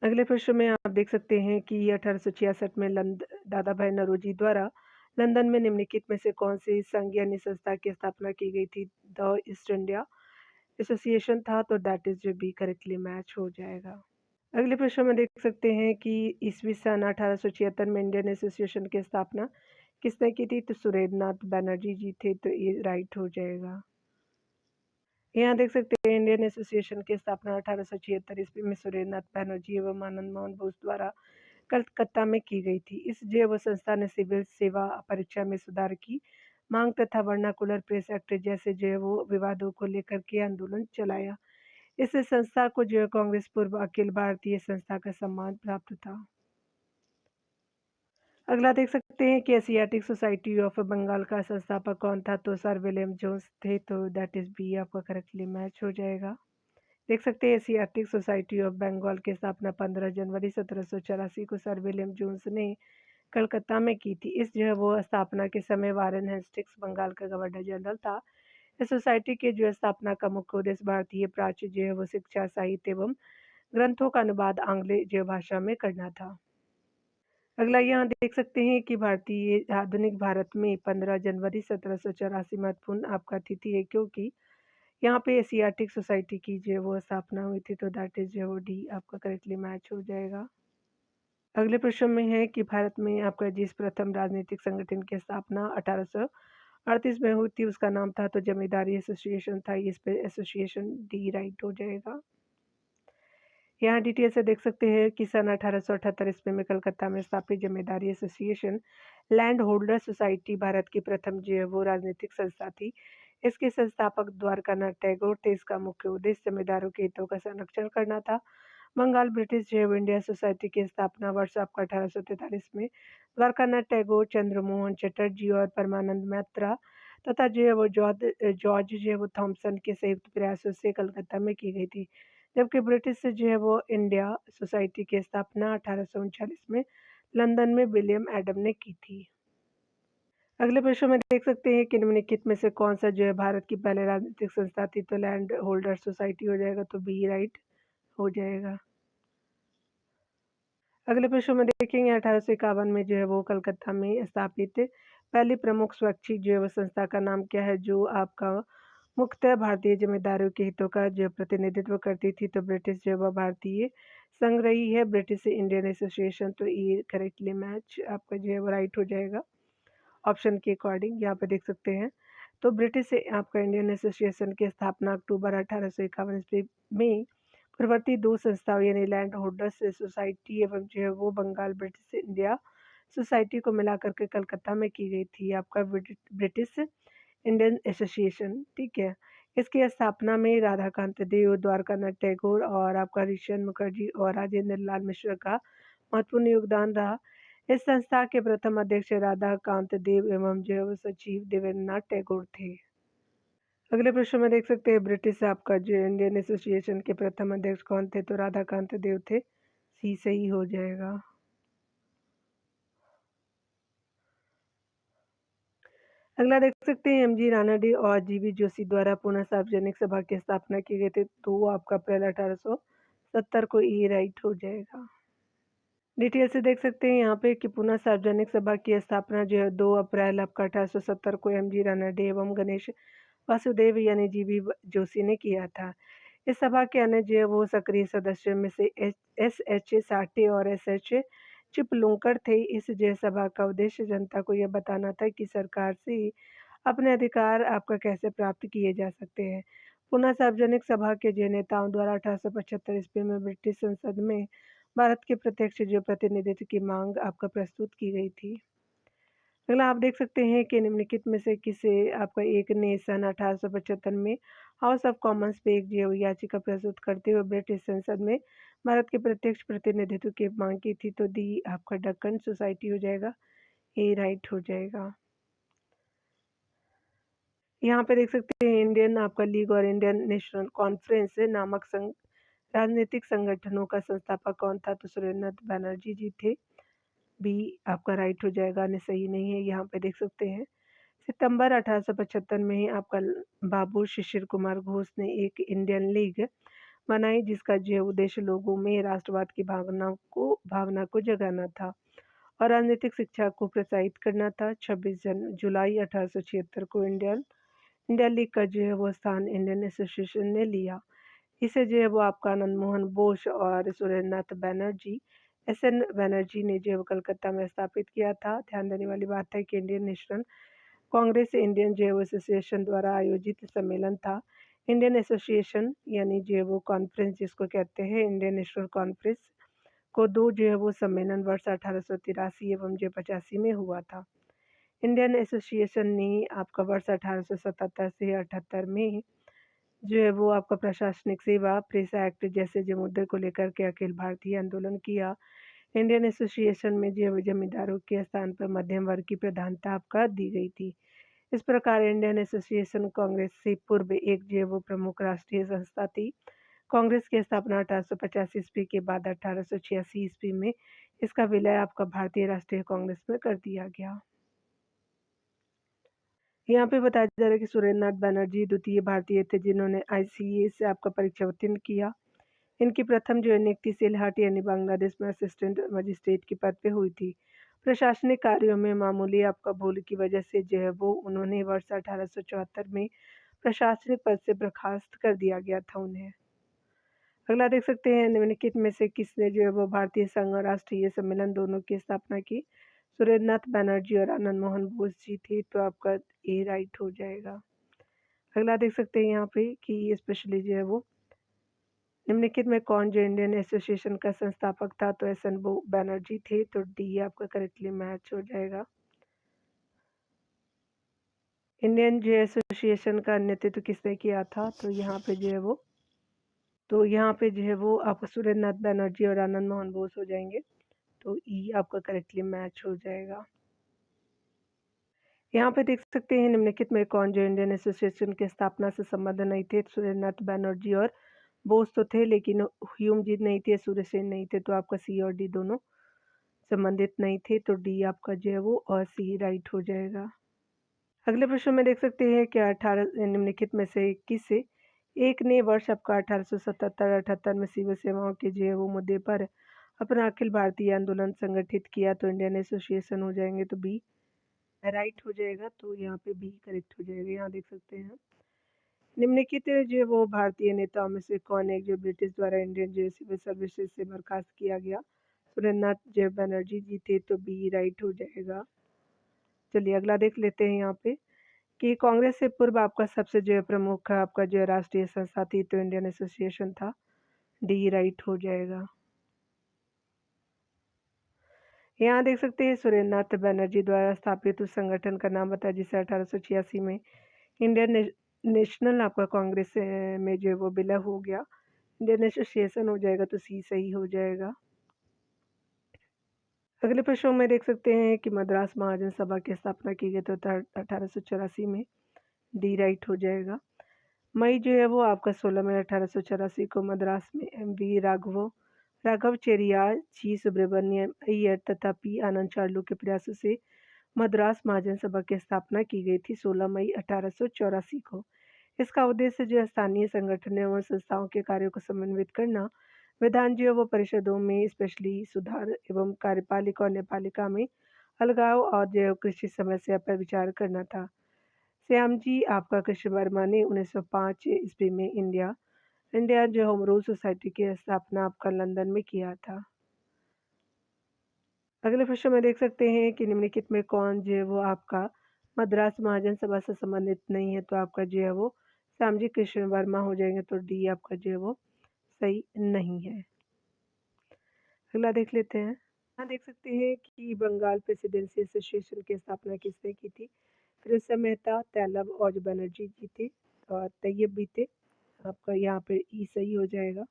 अगले प्रश्न में आप देख सकते हैं कि 1866 में दादा भाई नौरोजी द्वारा लंदन में निम्नलिखित में से कौन सी संघ यानी संस्था की स्थापना की गई थी? द ईस्ट इंडिया एसोसिएशन था, तो दैट इज जो बी करेक्टली मैच हो जाएगा। अगले प्रश्न में देख सकते हैं कि ईस्वी सन 1876 में इंडियन एसोसिएशन की स्थापना किसने की थी? तो सुरेंद्रनाथ बैनर्जी जी थे, तो ये राइट हो जाएगा। यहाँ देख सकते हैं इंडियन एसोसिएशन की स्थापना 1876 ईस्वी में सुरेंद्रनाथ बैनर्जी एवं आनंद मोहन बोस द्वारा कलकत्ता में की गई थी। इस जैव संस्था ने सिविल सेवा परीक्षा में सुधार की मांग तथा वर्नाकुलर प्रेस एक्ट जैसे जैव विवादों को लेकर के आंदोलन चलाया। इस संस्था को जो कांग्रेस पूर्व अखिल भारतीय संस्था का सम्मान प्राप्त था। अगला देख सकते हैं कि एशियाटिक सोसाइटी ऑफ बंगाल का संस्थापक कौन था? तो सर विलियम जोन्स थे, तो दैट इज बी आपका करेक्टली मैच हो जाएगा। देख सकते हैं एशियाटिक सोसाइटी ऑफ बंगाल की स्थापना 15 जनवरी 1784 को सर विलियम जोन्स ने कलकत्ता में की थी। इस जो है वो स्थापना के समय वारेन हेस्टिंग्स बंगाल का गवर्नर जनरल था। इस सोसाइटी के जो स्थापना का मुख्य उद्देश्य भारतीय प्राच्य जो है वो शिक्षा, साहित्य एवं ग्रंथों का अनुवाद आंग्ल जो भाषा में करना था। अगला यहाँ देख सकते हैं कि भारतीय आधुनिक भारत में 15 जनवरी 1784 महत्वपूर्ण आपका तिथि है, क्योंकि यहाँ पे एशियाटिक सोसाइटी की जो है वो स्थापना हुई थी, तो दैट इज जो डी आपका करेक्टली मैच हो जाएगा। अगले प्रश्न में है कि भारत में आपका जिस प्रथम राजनीतिक संगठन की स्थापना 1838 में हुई थी उसका नाम था, तो जमींदारी एसोसिएशन था। इस पे एसोसिएशन डी राइट हो जाएगा। यहाँ डिटेल से देख सकते हैं कि सन 1878 ईस्वी में कलकत्ता में स्थापित Zamindari association land holder society Bharat की प्रथम जो है वो राजनीतिक संस्था थी। इसके संस्थापक द्वारकानाथ टैगोर थे। इसका मुख्य उद्देश्य जमींदारों के हितों का संरक्षण करना था। बंगाल ब्रिटिश जैव इंडिया सोसाइटी की स्थापना वर्ष आपका 1843 में द्वारकानाथ टैगोर, चंद्रमोहन चटर्जी और परमानंद मैत्रा तथा जो है वो जॉर्ज जो है वो थॉमसन के संयुक्त प्रयासों से कलकत्ता में की गई थी। जबकि ब्रिटिश से जो है वो इंडिया सोसाइटी की स्थापना 1839 में लंदन में विलियम एडम ने की थी। अगले प्रश्न में देख सकते हैं कि निम्नलिखित में से कौन सा जो है भारत की पहले राजनीतिक संस्था थी? तो लैंड होल्डर सोसाइटी हो जाएगा, तो बी राइट हो जाएगा। अगले प्रश्न में देखेंगे 1851 में जो है वो कलकत्ता में स्थापित पहली प्रमुख स्वैच्छिक जो है वो संस्था का नाम क्या है, जो आपका मुख्यतः भारतीय जमींदारों के हितों का जो प्रतिनिधित्व करती थी? तो ब्रिटिश जो है वो भारतीय संघ रही है, ब्रिटिश इंडियन एसोसिएशन, तो ये करेक्टली मैच आपका जो है वो राइट हो जाएगा ऑप्शन के अकॉर्डिंग। यहाँ पे देख सकते हैं तो ब्रिटिश से आपका इंडियन एसोसिएशन की स्थापना अक्टूबर 1851 ईस्वी में पूर्ववर्ती दो संस्थाओं यानी लैंड होल्डर्स सोसाइटी एवं जो है वो बंगाल ब्रिटिश इंडिया सोसाइटी को मिलाकर के कलकत्ता में की गई थी, आपका ब्रिटिश इंडियन एसोसिएशन। ठीक है, इसकी स्थापना में राधाकांत देव, द्वारकानाथ टैगोर और आपका ऋषियन मुखर्जी और राजेंद्र लाल मिश्र का महत्वपूर्ण योगदान रहा। इस संस्था के प्रथम अध्यक्ष राधाकांत देव एवं जो है वो सचिव देवेंद्रनाथ टैगोर थे। अगले प्रश्न में देख सकते हैं ब्रिटिश आपका जो इंडियन एसोसिएशन के प्रथम अध्यक्ष कौन थे? तो राधाकांत देव थे, सी सही हो जाएगा। अगला देख सकते हैं एमजी रानडे और जीवी जोशी द्वारा पुनः सार्वजनिक सभा की स्थापना की गई थी, तो आपका अप्रैल 1870 को ई राइट हो जाएगा। डिटेल से देख सकते हैं यहाँ पे कि पुनः सार्वजनिक सभा की स्थापना जो है 2 अप्रैल आपका 1870 को एमजी रानडे एवं गणेश वासुदेव यानी जीवी जोशी ने किया था। इस सभा के अन्य जो है वो सक्रिय सदस्यों में से एस एच साठे और एस एच चिपलूंकर थे। इस जो सभा का उद्देश्य जनता को यह बताना था कि सरकार से अपने अधिकार आपका कैसे प्राप्त किए जा सकते हैं। पुनः सार्वजनिक सभा के जो नेताओं द्वारा 1875 ईस्वी में ब्रिटिश संसद में भारत के प्रत्यक्ष जो प्रतिनिधित्व की मांग आपका प्रस्तुत की गई थी। अगला आप देख सकते हैं कि निम्नलिखित में से किसे आपका एक ने सन 1875 में हाउस ऑफ कॉमन्स पे एक जो याचिका प्रस्तुत करते हुए ब्रिटिश संसद में भारत के प्रत्यक्ष प्रतिनिधित्व की मांग की थी, तो डी आपका डक्कन सोसाइटी हो जाएगा, ए राइट हो जाएगा। यहाँ पे देख सकते हैं इंडियन आपका लीग और इंडियन नेशनल कॉन्फ्रेंस नामक राजनीतिक संगठनों का संस्थापक कौन था? तो सुरेंद्रनाथ बैनर्जी जी थे, बी आपका राइट हो जाएगा, नहीं सही नहीं है। यहाँ पे देख सकते हैं सितंबर 1875 में ही आपका बाबू शिशिर कुमार घोष ने एक इंडियन लीग बनाई, जिसका जो उद्देश्य लोगों में राष्ट्रवाद की भावना को जगाना था और राजनीतिक शिक्षा को प्रोत्साहित करना था। 26 जुलाई 1876 को इंडिया लीग का जो है वो स्थान इंडियन एसोसिएशन ने लिया। इसे जो है वो आपका आनंद मोहन बोस और सुरेंद्रनाथ बैनर्जी एसएन बनर्जी ने जो है वो कलकत्ता में स्थापित किया था। ध्यान देने वाली बात है कि इंडियन नेशनल कांग्रेस इंडियन जो है वो एसोसिएशन द्वारा आयोजित सम्मेलन था। इंडियन एसोसिएशन यानी जो है वो कॉन्फ्रेंस जिसको कहते हैं इंडियन नेशनल कॉन्फ्रेंस को 2 जो है वो सम्मेलन वर्ष 1883 एवं जो 85 में हुआ था। इंडियन एसोसिएशन ने आपका वर्ष 1877 से 78 में जो है वो आपका प्रशासनिक सेवा, प्रेस एक्ट जैसे जो मुद्दे को लेकर के अखिल भारतीय आंदोलन किया। इंडियन एसोसिएशन में जो है वो जमींदारों के स्थान पर मध्यम वर्ग की प्रधानता आपका दी गई थी। इस प्रकार इंडियन एसोसिएशन कांग्रेस से पूर्व एक जो है वो प्रमुख राष्ट्रीय संस्था थी। कांग्रेस की स्थापना 1885 ईस्वी के बाद 1886 ईस्वी में इसका विलय आपका भारतीय राष्ट्रीय कांग्रेस में कर दिया गया। यहाँ पे बताया जा रहा है कि सुरेंद्रनाथ बनर्जी द्वितीय भारतीय थे जिन्होंने आईसीए से आपका परीक्षा उत्तीर्ण किया। इनकी प्रथम जो है नियुक्ति सिलहाट यानी बांग्लादेश में असिस्टेंट मजिस्ट्रेट के पद पे हुई थी। प्रशासनिक कार्यों में मामूली आपका भूल की वजह से जो है वो उन्होंने वर्ष 1874 में प्रशासनिक पद से बर्खास्त कर दिया गया था उन्हें। अगला देख सकते हैं निम्नलिखित में से किसने जो है वो भारतीय संघ और राष्ट्रीय सम्मेलन दोनों की स्थापना की। सुरेंद्रनाथ बनर्जी और आनंद मोहन बोस जी थे, तो आपका ए राइट हो जाएगा। अगला देख सकते हैं यहाँ पे कि स्पेशली जो है वो निम्नलिखित में कौन जो इंडियन एसोसिएशन का संस्थापक था, तो एस एन बनर्जी थे, तो डी आपका करेक्टली मैच हो जाएगा। इंडियन जो एसोसिएशन का नेतृत्व किसने किया था, तो यहाँ पे जो है वो आपका सुरेंद्रनाथ बनर्जी और आनंद मोहन बोस हो जाएंगे, तो ई आपका करेक्टली मैच हो जाएगा। यहाँ पे देख सकते हैं निम्नलिखित में कौन जो इंडियन एसोसिएशन की स्थापना से संबंध नहीं थे। सुरेंद्रनाथ बनर्जी और बोस तो थे, लेकिन ह्यूमजीत नहीं थे, सूर्यसेन नहीं थे, तो आपका सी और डी दोनों संबंधित नहीं थे, तो डी आपका जो है वो और सी राइट हो जाएगा। अगले प्रश्न में देख सकते हैं कि 18 निम्नलिखित में से किस एक ने वर्ष आपका 1877-78 में सिविल सेवाओं के जो है वो मुद्दे पर अपना अखिल भारतीय आंदोलन संगठित किया, तो इंडियन एसोसिएशन हो जाएंगे, तो बी राइट हो जाएगा। तो यहाँ पे बी करेक्ट हो जाएगा। यहाँ देख सकते हैं निम्नलिखित जो है वो भारतीय नेताओं में से कौन एक जो ब्रिटिश द्वारा इंडियन जो सिविल सर्विसेज से बर्खास्त किया गया। सुरेंद्रनाथ जय बनर्जी जी थे, तो बी राइट हो जाएगा। चलिए अगला देख लेते हैं यहाँ पे कि कांग्रेस से पूर्व आपका सबसे जो है प्रमुख आपका जो है राष्ट्रीय संस्था थी, तो इंडियन एसोसिएशन था, डी राइट हो जाएगा। यहाँ देख सकते हैं सुरेंद्रनाथ बनर्जी द्वारा स्थापित उस संगठन का नाम बताया जिसे 1886 में इंडियन नेशनल आपका कांग्रेस में जो है वो विलय हो गया। इंडियन एसोसिएशन हो जाएगा, तो सी सही हो जाएगा। अगले प्रश्न में देख सकते हैं कि मद्रास महाजन सभा की स्थापना की गई, तो 1884 में, डी राइट हो जाएगा। मई जो है वो आपका 16 मई 1884 को मद्रास में एम वी राघव चेरियाल, जी सुब्रमण्यम अय्यर तथा पी आनंद चार्लू के प्रयासों से मद्रास महाजन सभा की स्थापना की गई थी 16 मई 1884 को। इसका उद्देश्य जो है स्थानीय संगठनों और संस्थाओं के कार्यों को समन्वित करना, विधान जो है वो परिषदों में स्पेशली सुधार एवं कार्यपालिका और न्यायपालिका में अलगाव और जो है कृषि समस्या पर विचार करना था। श्याम जी आपका कृष्ण वर्मा ने 1905 ईस्वी में इंडिया जो होम रूल सोसाइटी की स्थापना आपका लंदन में किया था। अगले प्रश्न में देख सकते हैं कि निम्नलिखित में कौन जो है वो आपका मद्रास महाजन सभा से संबंधित नहीं है, तो आपका जो है वो श्यामजी कृष्ण वर्मा हो जाएंगे, तो डी आपका जो है वो सही नहीं है। अगला देख लेते हैं। यहाँ देख सकते हैं कि बंगाल प्रेसिडेंसी एसोसिएशन की स्थापना किसने की थी। फिरोज मेहता, तैलब और बनर्जी जी थे, और तैयब भी थे। आपका यहाँ पे ई सही हो जाएगा।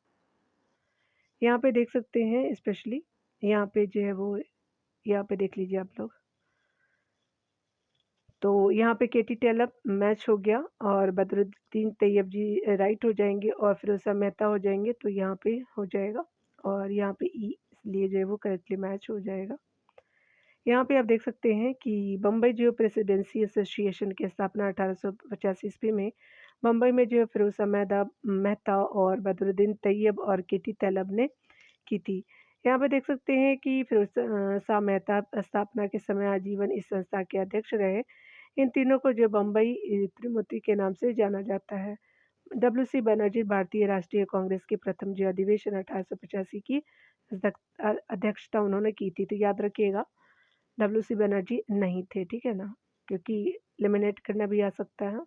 यहाँ पे देख सकते हैं स्पेशली यहाँ पे जो है वो यहाँ पे देख लीजिए आप लोग, तो यहाँ पे केटी टेलर मैच हो गया और बदरुद्दीन तैयब जी राइट हो जाएंगे और फिरोज मेहता हो जाएंगे, तो यहाँ पे हो जाएगा और यहाँ पे ई इसलिए जो है वो करेक्टली मैच हो जाएगा। यहाँ पे आप देख सकते हैं कि बम्बई जो प्रेसिडेंसी एसोसिएशन की स्थापना 1885 ईस्वी में बम्बई में जो फिरोज मेहता और बदरुद्दीन तैयब और केटी तैयब ने की थी। यहाँ पे देख सकते हैं कि फिरोज शाह मेहता स्थापना के समय आजीवन इस संस्था के अध्यक्ष रहे। इन तीनों को जो बम्बई त्रिमूर्ति के नाम से जाना जाता है। डब्ल्यू सी बनर्जी भारतीय राष्ट्रीय कांग्रेस के प्रथम जो अधिवेशन 1885 की अध्यक्षता उन्होंने की थी। तो याद रखिएगा डब्ल्यूसी बनर्जी नहीं थे, ठीक है ना? क्योंकि एलिमिनेट करना भी आ सकता है।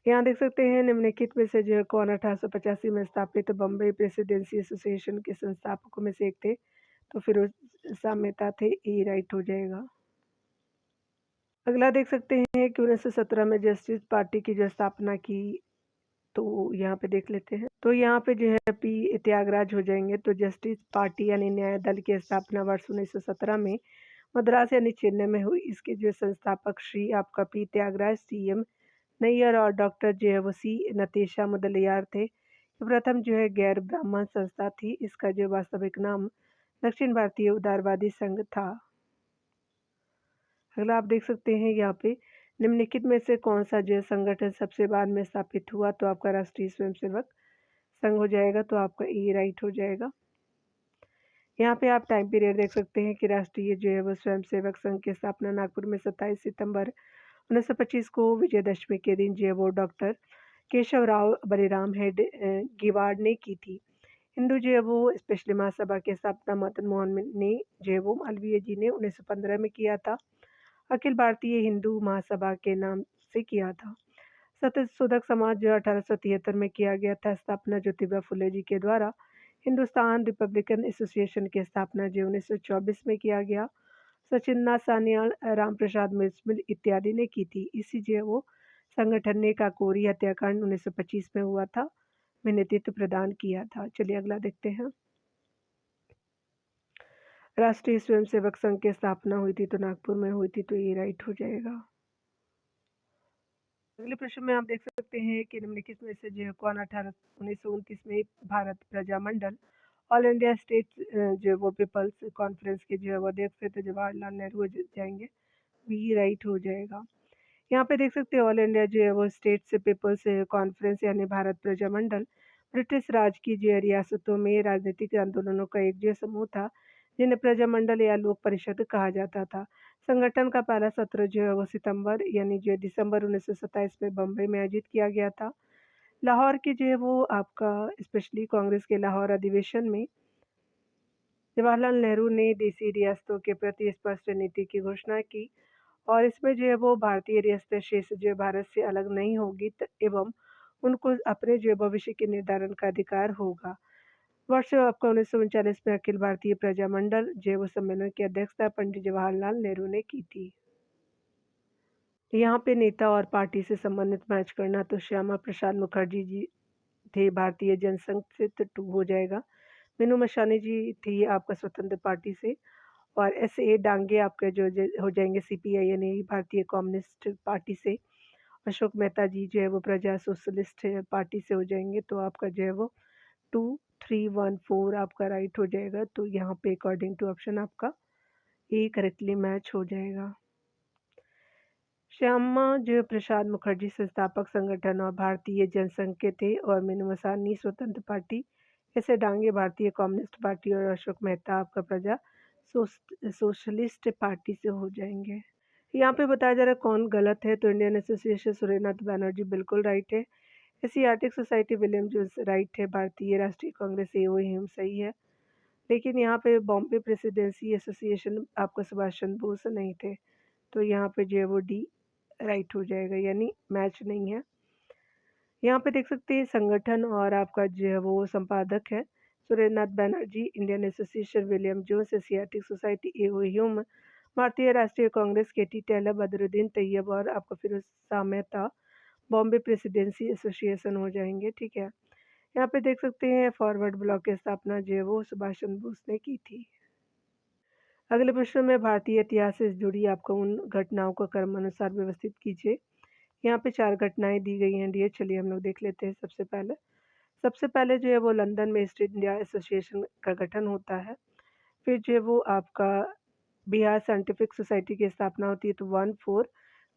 यहाँ देख सकते हैं निम्नलिखित में से जो है कौन 1885 में स्थापित बॉम्बे प्रेसिडेंसी एसोसिएशन के संस्थापकों में से एक थे? तो फिरोज शाह मेहता थे, ए राइट हो जाएगा। अगला देख सकते हैं कि 1917 में जस्टिस पार्टी की जो स्थापना की, तो यहाँ पे देख लेते हैं। तो यहाँ पे जो है पी त्यागराज हो जाएंगे। तो जस्टिस पार्टी यानी न्याय दल की स्थापना वर्ष 1917 में मद्रास यानी चेन्नई में हुई। इसके जो संस्थापक श्री आपका पी त्यागराज, सीएम नैयर और डॉक्टर जो है वो सी नतेशा मुदलियार थे। प्रथम जो है गैर ब्राह्मण संस्था थी। इसका जो वास्तविक नाम दक्षिण भारतीय उदारवादी संघ था। अगला आप देख सकते हैं यहाँ पे निम्नलिखित में से कौन सा जो संगठन सबसे बाद में स्थापित हुआ? तो आपका राष्ट्रीय स्वयंसेवक संघ हो जाएगा। तो आपका ए राइट हो जाएगा। यहाँ पे आप टाइम पीरियड देख सकते हैं कि राष्ट्रीय जो है वो स्वयंसेवक संघ की स्थापना नागपुर में 27 सितंबर 1925 को विजयदशमी के दिन जो है वो डॉक्टर केशव राव बलिराम हेड गिवाड़ ने की थी। हिंदू जो है वो स्पेशली महासभा की स्थापना मदन मोहन ने जो है वो मालवीय जी ने 1915 में किया था। अखिल भारतीय हिंदू महासभा के नाम से किया था। सत्यशोधक समाज जो 1873 में किया गया था। स्थापना ज्योतिबा फुले जी के द्वारा। हिंदुस्तान रिपब्लिकन एसोसिएशन की स्थापना जो 1924 में किया गया। सचिंद्रनाथ सान्याल, राम प्रसाद बिस्मिल इत्यादि ने की थी। इसी जो है वो संगठन ने काकोरी हत्याकांड 1925 में हुआ था, में नेतृत्व प्रदान किया था। चलिए अगला देखते हैं। राष्ट्रीय स्वयंसेवक संघ की स्थापना हुई थी तो नागपुर में हुई थी। तो ये राइट हो जाएगा। अगले प्रश्न में आप देख सकते हैं कि निम्नलिखित में से जो है कौन 1929 में Bharat Prajamandal all India state जो वो पीपल्स कॉन्फ्रेंस के जो है वो अध्यक्ष थे? तो जवाहरलाल नेहरू जाएंगे। बी राइट हो जाएगा। यहाँ पे देख सकते हैं ऑल इंडिया जो है वो स्टेट से पीपल्स कॉन्फ्रेंस यानी भारत प्रजामंडल ब्रिटिश राज की जो है रियासतों में राजनीतिक आंदोलनों का एक जो समूह था, जिन्हें प्रजामंडल या लोक परिषद कहा जाता था। संगठन का पहला सत्र जो है वो सितंबर यानी जो दिसंबर 1927 में बम्बई में आयोजित किया गया था। लाहौर की जो है वो आपका स्पेशली कांग्रेस के लाहौर अधिवेशन में जवाहरलाल नेहरू ने देसी रियासतों के प्रति स्पष्ट नीति की घोषणा की और इसमें जो है वो भारतीय रियासतें शेष जो भारत से अलग नहीं होगी एवं उनको अपने जो भविष्य के निर्धारण का अधिकार होगा। वर्ष आपका 1939 में अखिल भारतीय प्रजामंडल जो वो सम्मेलन की अध्यक्षता पंडित जवाहरलाल नेहरू ने की थी। यहाँ पे नेता और पार्टी से संबंधित मैच करना, तो श्यामा प्रसाद मुखर्जी जी थे भारतीय जनसंघ से, तो 2 हो जाएगा। मीनू मशानी जी थी आपका स्वतंत्र पार्टी से और एस.ए. डांगे आपके जो हो जाएंगे सीपीआई यानी भारतीय कम्युनिस्ट पार्टी से। अशोक मेहता जी जो है वो प्रजा सोशलिस्ट पार्टी से हो जाएंगे। तो आपका जो है वो 2, 3, 1, 4 आपका राइट हो जाएगा। तो यहाँ पे अकॉर्डिंग टू ऑप्शन आपका ए करेक्टली मैच हो जाएगा। श्यामा जो प्रसाद मुखर्जी संस्थापक संगठन और भारतीय जनसंघ के थे और मीनू मसानी स्वतंत्र पार्टी, ऐसे डांगे भारतीय कम्युनिस्ट पार्टी और अशोक मेहता आपका प्रजा सोशलिस्ट पार्टी से हो जाएंगे। यहाँ पे बताया जा रहा है कौन गलत है। तो इंडियन एसोसिएशन सूर्यनाथ बैनर्जी बिल्कुल राइट है। Asiatic Society William Jones right है। भारतीय राष्ट्रीय कांग्रेस एओएम सही है। लेकिन यहाँ पे बॉम्बे प्रेसिडेंसी एसोसिएशन आपका सुभाष चंद्र बोस नहीं थे। तो यहाँ पे जो है वो डी राइट हो जाएगा, यानी मैच नहीं है। यहाँ पे देख सकते हैं संगठन और आपका जो है वो संपादक है Surendranath Banerjee, Indian association William Jones, Asiatic society AOM, भारतीय राष्ट्रीय कांग्रेस केटी टेलर, बदरुद्दीन तैयब और आपका फिरोज शाह मेहता बॉम्बे प्रेसिडेंसी एसोसिएशन हो जाएंगे। ठीक है, यहाँ पे देख सकते हैं फॉरवर्ड ब्लॉक की स्थापना जो है वो सुभाष चंद्र बोस ने की थी। अगले प्रश्न में भारतीय इतिहास से जुड़ी आपको उन घटनाओं को क्रमानुसार व्यवस्थित कीजिए। यहाँ पे 4 घटनाएं दी गई हैं डियर। चलिए हम लोग देख लेते हैं। सबसे पहले जो है वो लंदन में ईस्ट इंडिया एसोसिएशन का गठन होता है। फिर जो है वो आपका बिहार साइंटिफिक सोसाइटी की स्थापना होती है, तो 1-4।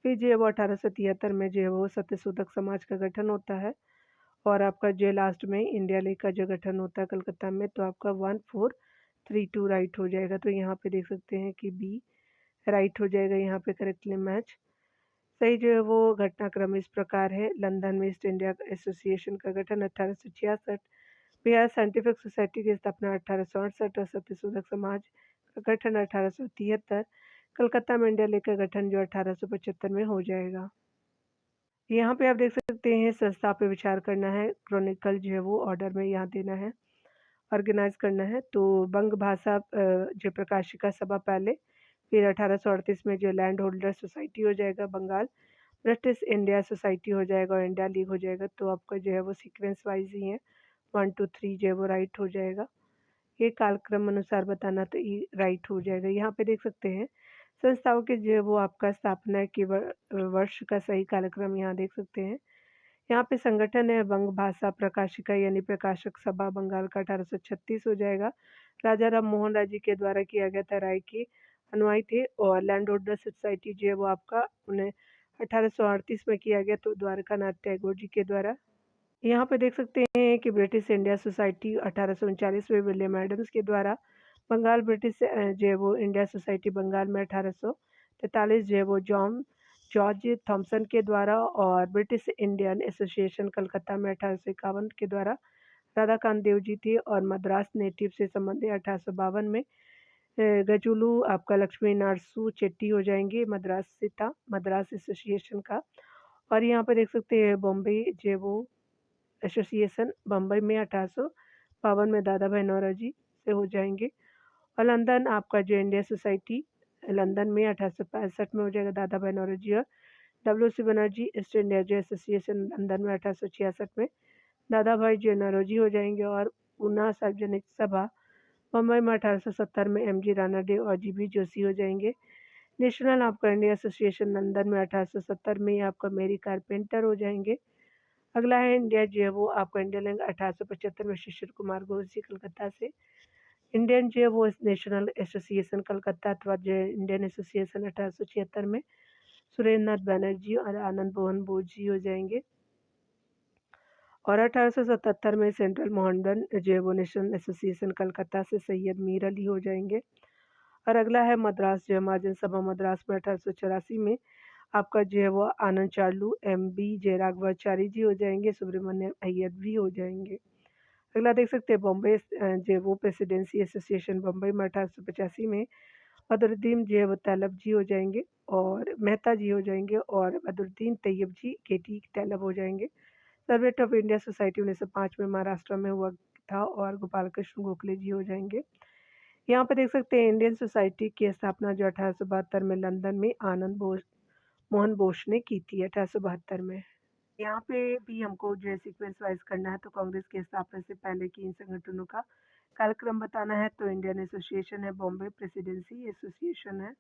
फिर जो है वो 1873 में जो है वो सत्यशोधक समाज का गठन होता है और आपका जो लास्ट में इंडिया लीग का जो गठन होता है कलकत्ता में, तो आपका 1-4-3-2 राइट हो जाएगा। तो यहाँ पे देख सकते हैं कि बी राइट हो जाएगा। यहाँ पे करेक्टली मैच सही जो है वो घटनाक्रम इस प्रकार है। लंदन में ईस्ट इंडिया एसोसिएशन का गठन 1866, बिहार साइंटिफिक सोसाइटी की स्थापना 1868 और सत्यशोधक समाज का गठन 1873, कलकत्ता में इंडिया लीग का गठन जो 1875 में हो जाएगा। यहाँ पे आप देख सकते हैं संस्था पे विचार करना है, क्रॉनिकल जो है वो ऑर्डर में यहाँ देना है, ऑर्गेनाइज करना है। तो बंग भाषा जो प्रकाशिका सभा पहले, फिर 1838 में जो लैंड होल्डर सोसाइटी हो जाएगा बंगाल, ब्रिटिश इंडिया सोसाइटी हो जाएगा और इंडिया लीग हो जाएगा। तो आपका जो है वो सीक्वेंस वाइज ही है, 1 2 3 जो है वो राइट हो जाएगा। ये कालक्रम अनुसार बताना तो ये राइट हो जाएगा। यहाँ पे देख सकते हैं संस्थाओं के जो है वो आपका स्थापना के वर्ष का सही कार्यक्रम यहाँ देख सकते हैं। यहाँ पे संगठन है बंग भाषा प्रकाशिका यानी प्रकाशक सभा बंगाल का 1836 हो जाएगा। राजा राम मोहन राय जी के द्वारा किया गया था, राय के अनुयायी थे। और लैंड होल्डर सोसाइटी जो है वो आपका उन्हें 1838 में किया गया, तो द्वारका नाथ टैगोर जी के द्वारा। यहाँ पे देख सकते हैं कि ब्रिटिश इंडिया सोसाइटी 1839 में विलियम एडम्स के द्वारा, बंगाल ब्रिटिश जो है वो इंडिया सोसाइटी बंगाल में 1843 जो है वो जॉर्ज थॉमसन के द्वारा, और ब्रिटिश इंडियन एसोसिएशन कलकत्ता में 1851 के द्वारा राधाकांत देव जी थे। और मद्रास नेटिव से संबंधित 1852 में गजुलू आपका लक्ष्मी नारसू चेट्टी हो जाएंगे, मद्रास से था, मद्रास एसोसिएशन का। और यहाँ पे देख सकते हैं बॉम्बे जो है वो एसोसिएशन बम्बई में 1852 में दादा भाई नौरोजी से हो जाएंगे। और लंदन आपका जो इंडिया सोसाइटी लंदन में 1865 में हो जाएगा, दादा भाई नौरोजी। और W C Banerjee East India जो एसोसिएशन लंदन में 1866 में दादा भाई जो नौरोजी हो जाएंगे। और पूना सार्वजनिक सभा मुंबई में 1870 में एम जी राणा डे और जी बी जोशी हो जाएंगे। नेशनल आपका इंडिया एसोसिएशन लंदन में 1870 में आपका मेरी कारपेंटर हो जाएंगे। अगला है इंडिया जो है वो आपका इंडिया लिंक 1875 में शिशिर कुमार घोष जी कलकत्ता से। इंडियन जो है वो नेशनल एसोसिएशन कलकत्ता अथवा जो इंडियन एसोसिएशन 1876 में सुरेंद्र नाथ बनर्जी और आनंद मोहन बोस जी हो जाएंगे। और 1877 में सेंट्रल मोहनडन जो है वो नेशनल एसोसिएशन कलकत्ता से सैयद मीर अली हो जाएंगे। और अगला है मद्रास जो है महाजन सभा मद्रास में 1884 में आपका जो है वो आनंद चार्लू एम बी जयराघवाचारी जी हो जाएंगे, सुब्रमण्यम अय्यर भी हो जाएंगे। अगला देख सकते हैं बॉम्बे जो है वो प्रेसिडेंसी एसोसिएशन बम्बई में 1885 में बदरुद्दीन जो है वो तैलब जी हो जाएंगे और मेहता जी हो जाएंगे, और बदरुद्दीन तैयब जी केटी तैलब हो जाएंगे। सर्वेट ऑफ इंडिया सोसाइटी 1905 में महाराष्ट्र में हुआ था और गोपाल कृष्ण गोखले जी हो जाएंगे। यहाँ पे देख सकते हैं इंडियन सोसाइटी की स्थापना जो 1872 में लंदन में आनंद बोस मोहन बोस ने की थी 1872 में। यहाँ पे भी हमको जो है सीक्वेंस वाइज करना है, तो कांग्रेस की स्थापना से पहले की इन संगठनों का कार्यक्रम बताना है। तो इंडियन एसोसिएशन है, बॉम्बे प्रेसिडेंसी एसोसिएशन है,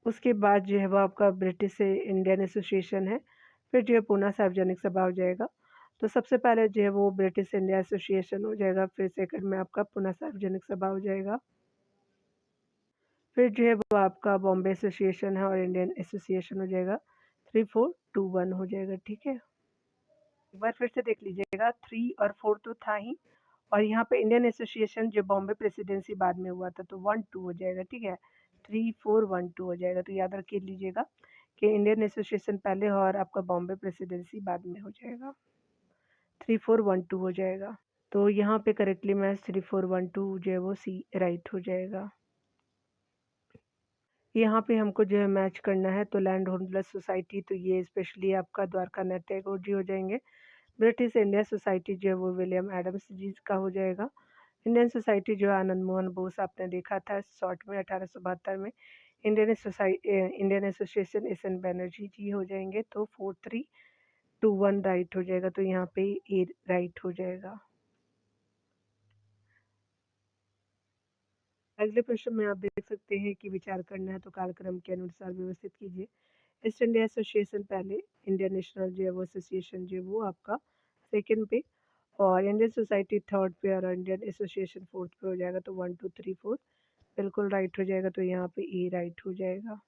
उसके बाद जो है वो आपका ब्रिटिश इंडियन एसोसिएशन है, फिर जो है पूना सार्वजनिक सभा हो जाएगा। तो सबसे पहले जो है वो ब्रिटिश इंडिया एसोसिएशन हो जाएगा, फिर सेकंड में आपका पूना सार्वजनिक सभा हो जाएगा, फिर जो है वो आपका बॉम्बे एसोसिएशन है और इंडियन एसोसिएशन हो जाएगा। 3 4 2 1 हो जाएगा, ठीक है। एक बार फिर से देख लीजिएगा, 3 और 4 तो था ही, और यहाँ पे इंडियन एसोसिएशन जो बॉम्बे प्रेसिडेंसी बाद में हुआ था, तो 1 2 हो जाएगा, ठीक है। 3 4 1 2 हो जाएगा, तो याद रख लीजिएगा कि इंडियन एसोसिएशन पहले और आपका बॉम्बे प्रेसिडेंसी बाद में हो जाएगा। 3 4 1 2 हो जाएगा। तो यहाँ पे करेक्टली मैच 3 4 1 2 जो है वो सी राइट हो जाएगा। यहाँ पे हमको जो है मैच करना है, तो लैंड होल्डर सोसाइटी तो ये स्पेशली आपका द्वारका नाथ टैगोर जी हो जाएंगे। ब्रिटिश इंडिया सोसाइटी जो है वो विलियम एडम्स जी का हो जाएगा। इंडियन सोसाइटी जो है आनंद मोहन बोस आपने देखा था शॉर्ट में 1872 में। Indian association S N Banerjee ji हो जाएंगे। तो 4 3 2 1 राइट हो जाएगा, तो यहाँ पे ए राइट हो जाएगा। अगले प्रश्न में आप देख सकते हैं कि विचार करना है, तो कालक्रम के अनुसार व्यवस्थित कीजिए। ईस्ट इंडिया एसोसिएशन पहले, इंडियन नेशनल जो है वो एसोसिएशन जो है वो आपका सेकंड पे, और इंडियन सोसाइटी थर्ड पे, और इंडियन एसोसिएशन फोर्थ पे हो जाएगा। तो 1 2 3 4 बिल्कुल राइट हो जाएगा, तो यहाँ पे ए राइट हो जाएगा।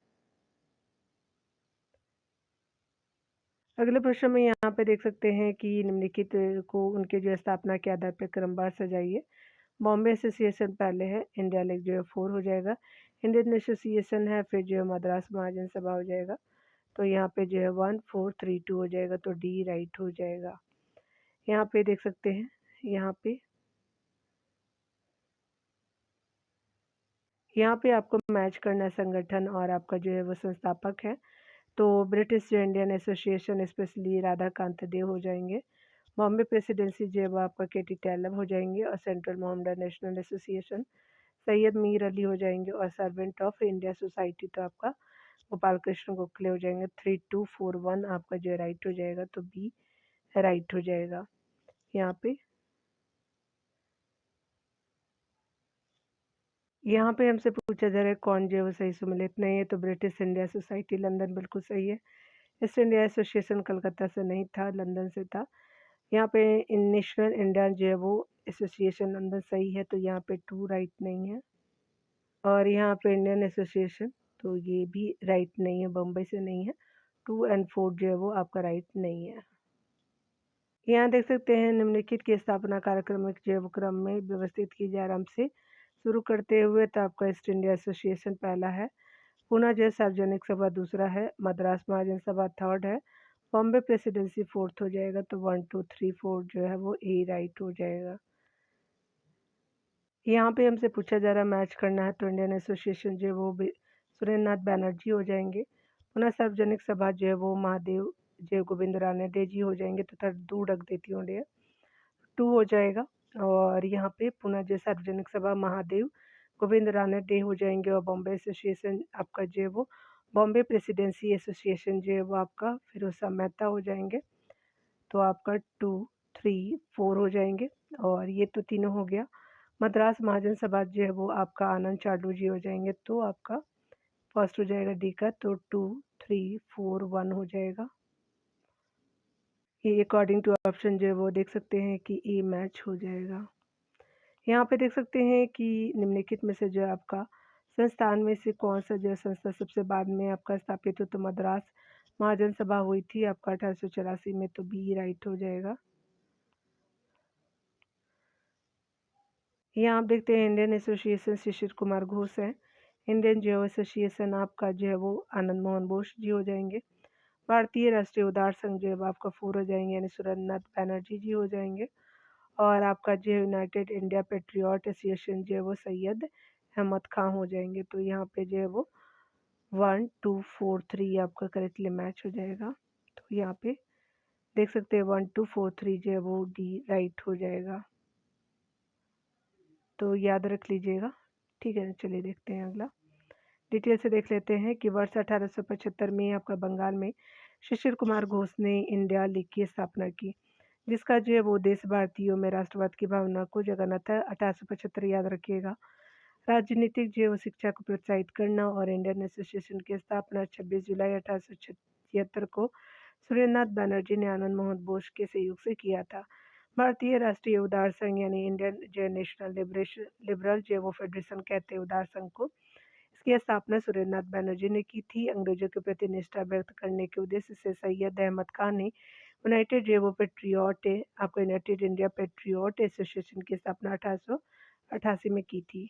अगले प्रश्न में यहाँ पे देख सकते हैं कि निम्नलिखित को उनके जो है स्थापना के आधार पर क्रमवार सजाइए। बॉम्बे एसोसिएशन पहले है, इंडिया लीग जो है 4 हो जाएगा, इंडियन एसोसिएशन है, फिर जो है मद्रास महाजन सभा हो जाएगा। तो यहाँ पे जो है 1 4 3 2 हो जाएगा, तो डी राइट हो जाएगा। यहाँ पे देख सकते हैं, यहाँ पे यहाँ पे आपको मैच करना है संगठन और आपका जो है वो संस्थापक है। तो ब्रिटिश जो इंडियन एसोसिएशन स्पेशली राधाकांत देव हो जाएँगे। बॉम्बे प्रेसिडेंसी जो है वो आपका केटी टैलब हो जाएँगे और central Mohammedan national association Syed Mir Ali हो जाएँगे और सर्वेंट ऑफ इंडिया सोसाइटी तो आपका गोपाल कृष्ण गोखले हो जाएँगे। 3241 आपका जो है राइट हो जाएगा, तो बी राइट हो जाएगा यहाँ पे। यहाँ पे हमसे पूछा जा रहा है कौन जो है वो सही सम्मिलित नहीं है, तो ब्रिटिश इंडिया सोसाइटी लंदन बिल्कुल सही है। ईस्ट इंडिया एसोसिएशन कलकत्ता से नहीं था, लंदन से था। यहाँ पे नेशनल इंडिया जो है वो एसोसिएशन लंदन सही है, तो यहाँ पे 2 राइट नहीं है। और यहाँ पे इंडियन एसोसिएशन तो ये भी राइट नहीं है, बम्बई से नहीं है। 2 एंड 4 जो है वो आपका राइट नहीं है। यहाँ देख सकते हैं निम्नलिखित की स्थापना कार्यक्रमिक जो है वो क्रम में व्यवस्थित की जाए आराम से शुरू करते हुए, तो आपका ईस्ट इंडिया एसोसिएशन पहला है, पूना जो है सार्वजनिक सभा दूसरा है, मद्रास महाजन सभा थर्ड है, बॉम्बे प्रेसिडेंसी फोर्थ हो जाएगा, तो 1 2 3 4 जो है वो ए राइट हो जाएगा। यहाँ पे हमसे पूछा जा रहा है मैच करना है, तो इंडियन एसोसिएशन जो है वो सुरेंद्र नाथ बैनर्जी हो जाएंगे। पुनः सार्वजनिक सभा जो है वो महादेव जय गोविंद रानडे जी हो जाएंगे, तथा दो रख देती हूँ 2 हो जाएगा। और यहाँ पे पुनः जो सार्वजनिक सभा महादेव गोविंद रानडे हो जाएंगे और बॉम्बे एसोसिएशन आपका जो है वो बॉम्बे प्रेसिडेंसी एसोसिएशन जो है वो आपका फिरोज शाह मेहता हो जाएंगे, तो आपका 2 3 4 हो जाएंगे। और ये तो तीनों हो गया। मद्रास महाजन सभा जो है वो आपका आनंद चाडू जी हो जाएंगे, तो आपका फर्स्ट हो जाएगा डी का, तो 2 3 4 1 हो जाएगा। ये अकॉर्डिंग टू ऑप्शन जो है वो देख सकते हैं कि ए मैच हो जाएगा। यहाँ पे देख सकते हैं कि निम्नलिखित में से जो है आपका संस्थान में से कौन सा जो है संस्था सबसे बाद में आपका स्थापित हो, तो मद्रास महाजन सभा हुई थी आपका 1884 में, तो बी राइट हो जाएगा। यहाँ आप देखते हैं इंडियन एसोसिएशन शिशिर कुमार घोष है। इंडियन जो एसोसिएशन आपका जो है वो आनंद मोहन बोस जी हो जाएंगे। भारतीय राष्ट्रीय उदार संघ जो है वो आपका 4 हो जाएंगे, यानी सुरेंद्र नाथ बैनर्जी जी हो जाएंगे। और आपका जो है यूनाइटेड इंडिया पेट्रियट एसोसिएशन जो है वो सैयद अहमद खां हो जाएंगे, तो यहाँ पे जो है वो 1 2 4 3 आपका करेक्टली मैच हो जाएगा। तो यहाँ पे देख सकते हैं 1 2 4 3 जो है वो डी राइट हो जाएगा, तो याद रख लीजिएगा। ठीक है, चलिए देखते हैं अगला। डिटेल से देख लेते हैं कि वर्ष 1875 में आपका बंगाल में शिशिर कुमार घोष ने इंडिया लीग की स्थापना की, जिसका जो है वो देश भारतीयों में राष्ट्रवाद की भावना को जगाना था। 1875 याद रखिएगा। राजनीतिक जो है वो शिक्षा को प्रोत्साहित करना और इंडियन एसोसिएशन की स्थापना 26 जुलाई 1876 को सुरेंद्रनाथ बैनर्जी ने आनंद मोहन बोस के सहयोग से किया था। भारतीय राष्ट्रीय उदार संघ यानी इंडियन जो नेशनल लिबरल जो वो फेडरेशन कहते हैं उदार संघ को, इसकी स्थापना सुरेंद्रनाथ बैनर्जी ने की थी। अंग्रेजों के प्रति निष्ठा व्यक्त करने के उद्देश्य से सैयद अहमद खान ने यूनाइटेड रेवो पेट्रियट आपको यूनाइटेड इंडिया पेट्रियट एसोसिएशन की स्थापना 1888 में की थी।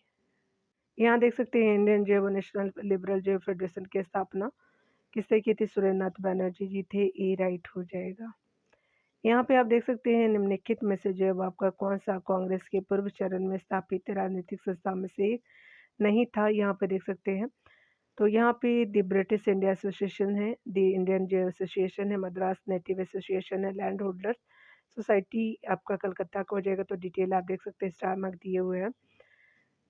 यहाँ देख सकते हैं इंडियन जो नेशनल लिबरल जो फेडरेशन की स्थापना किससे की थी, सुरेंद्रनाथ बैनर्जी जी थे, ए राइट हो जाएगा। यहाँ पे आप देख सकते हैं निम्नलिखित में से जो है आपका कौन सा कांग्रेस के पूर्व चरण में स्थापित राजनीतिक संस्था में से एक नहीं था, यहाँ पे देख सकते हैं। तो यहाँ पे द ब्रिटिश इंडिया एसोसिएशन है, द इंडियन जो एसोसिएशन है, मद्रास नेटिव एसोसिएशन है, लैंड होल्डर्स सोसाइटी आपका कलकत्ता का हो जाएगा, तो डिटेल आप देख सकते हैं स्टार मार्क दिए हुए हैं।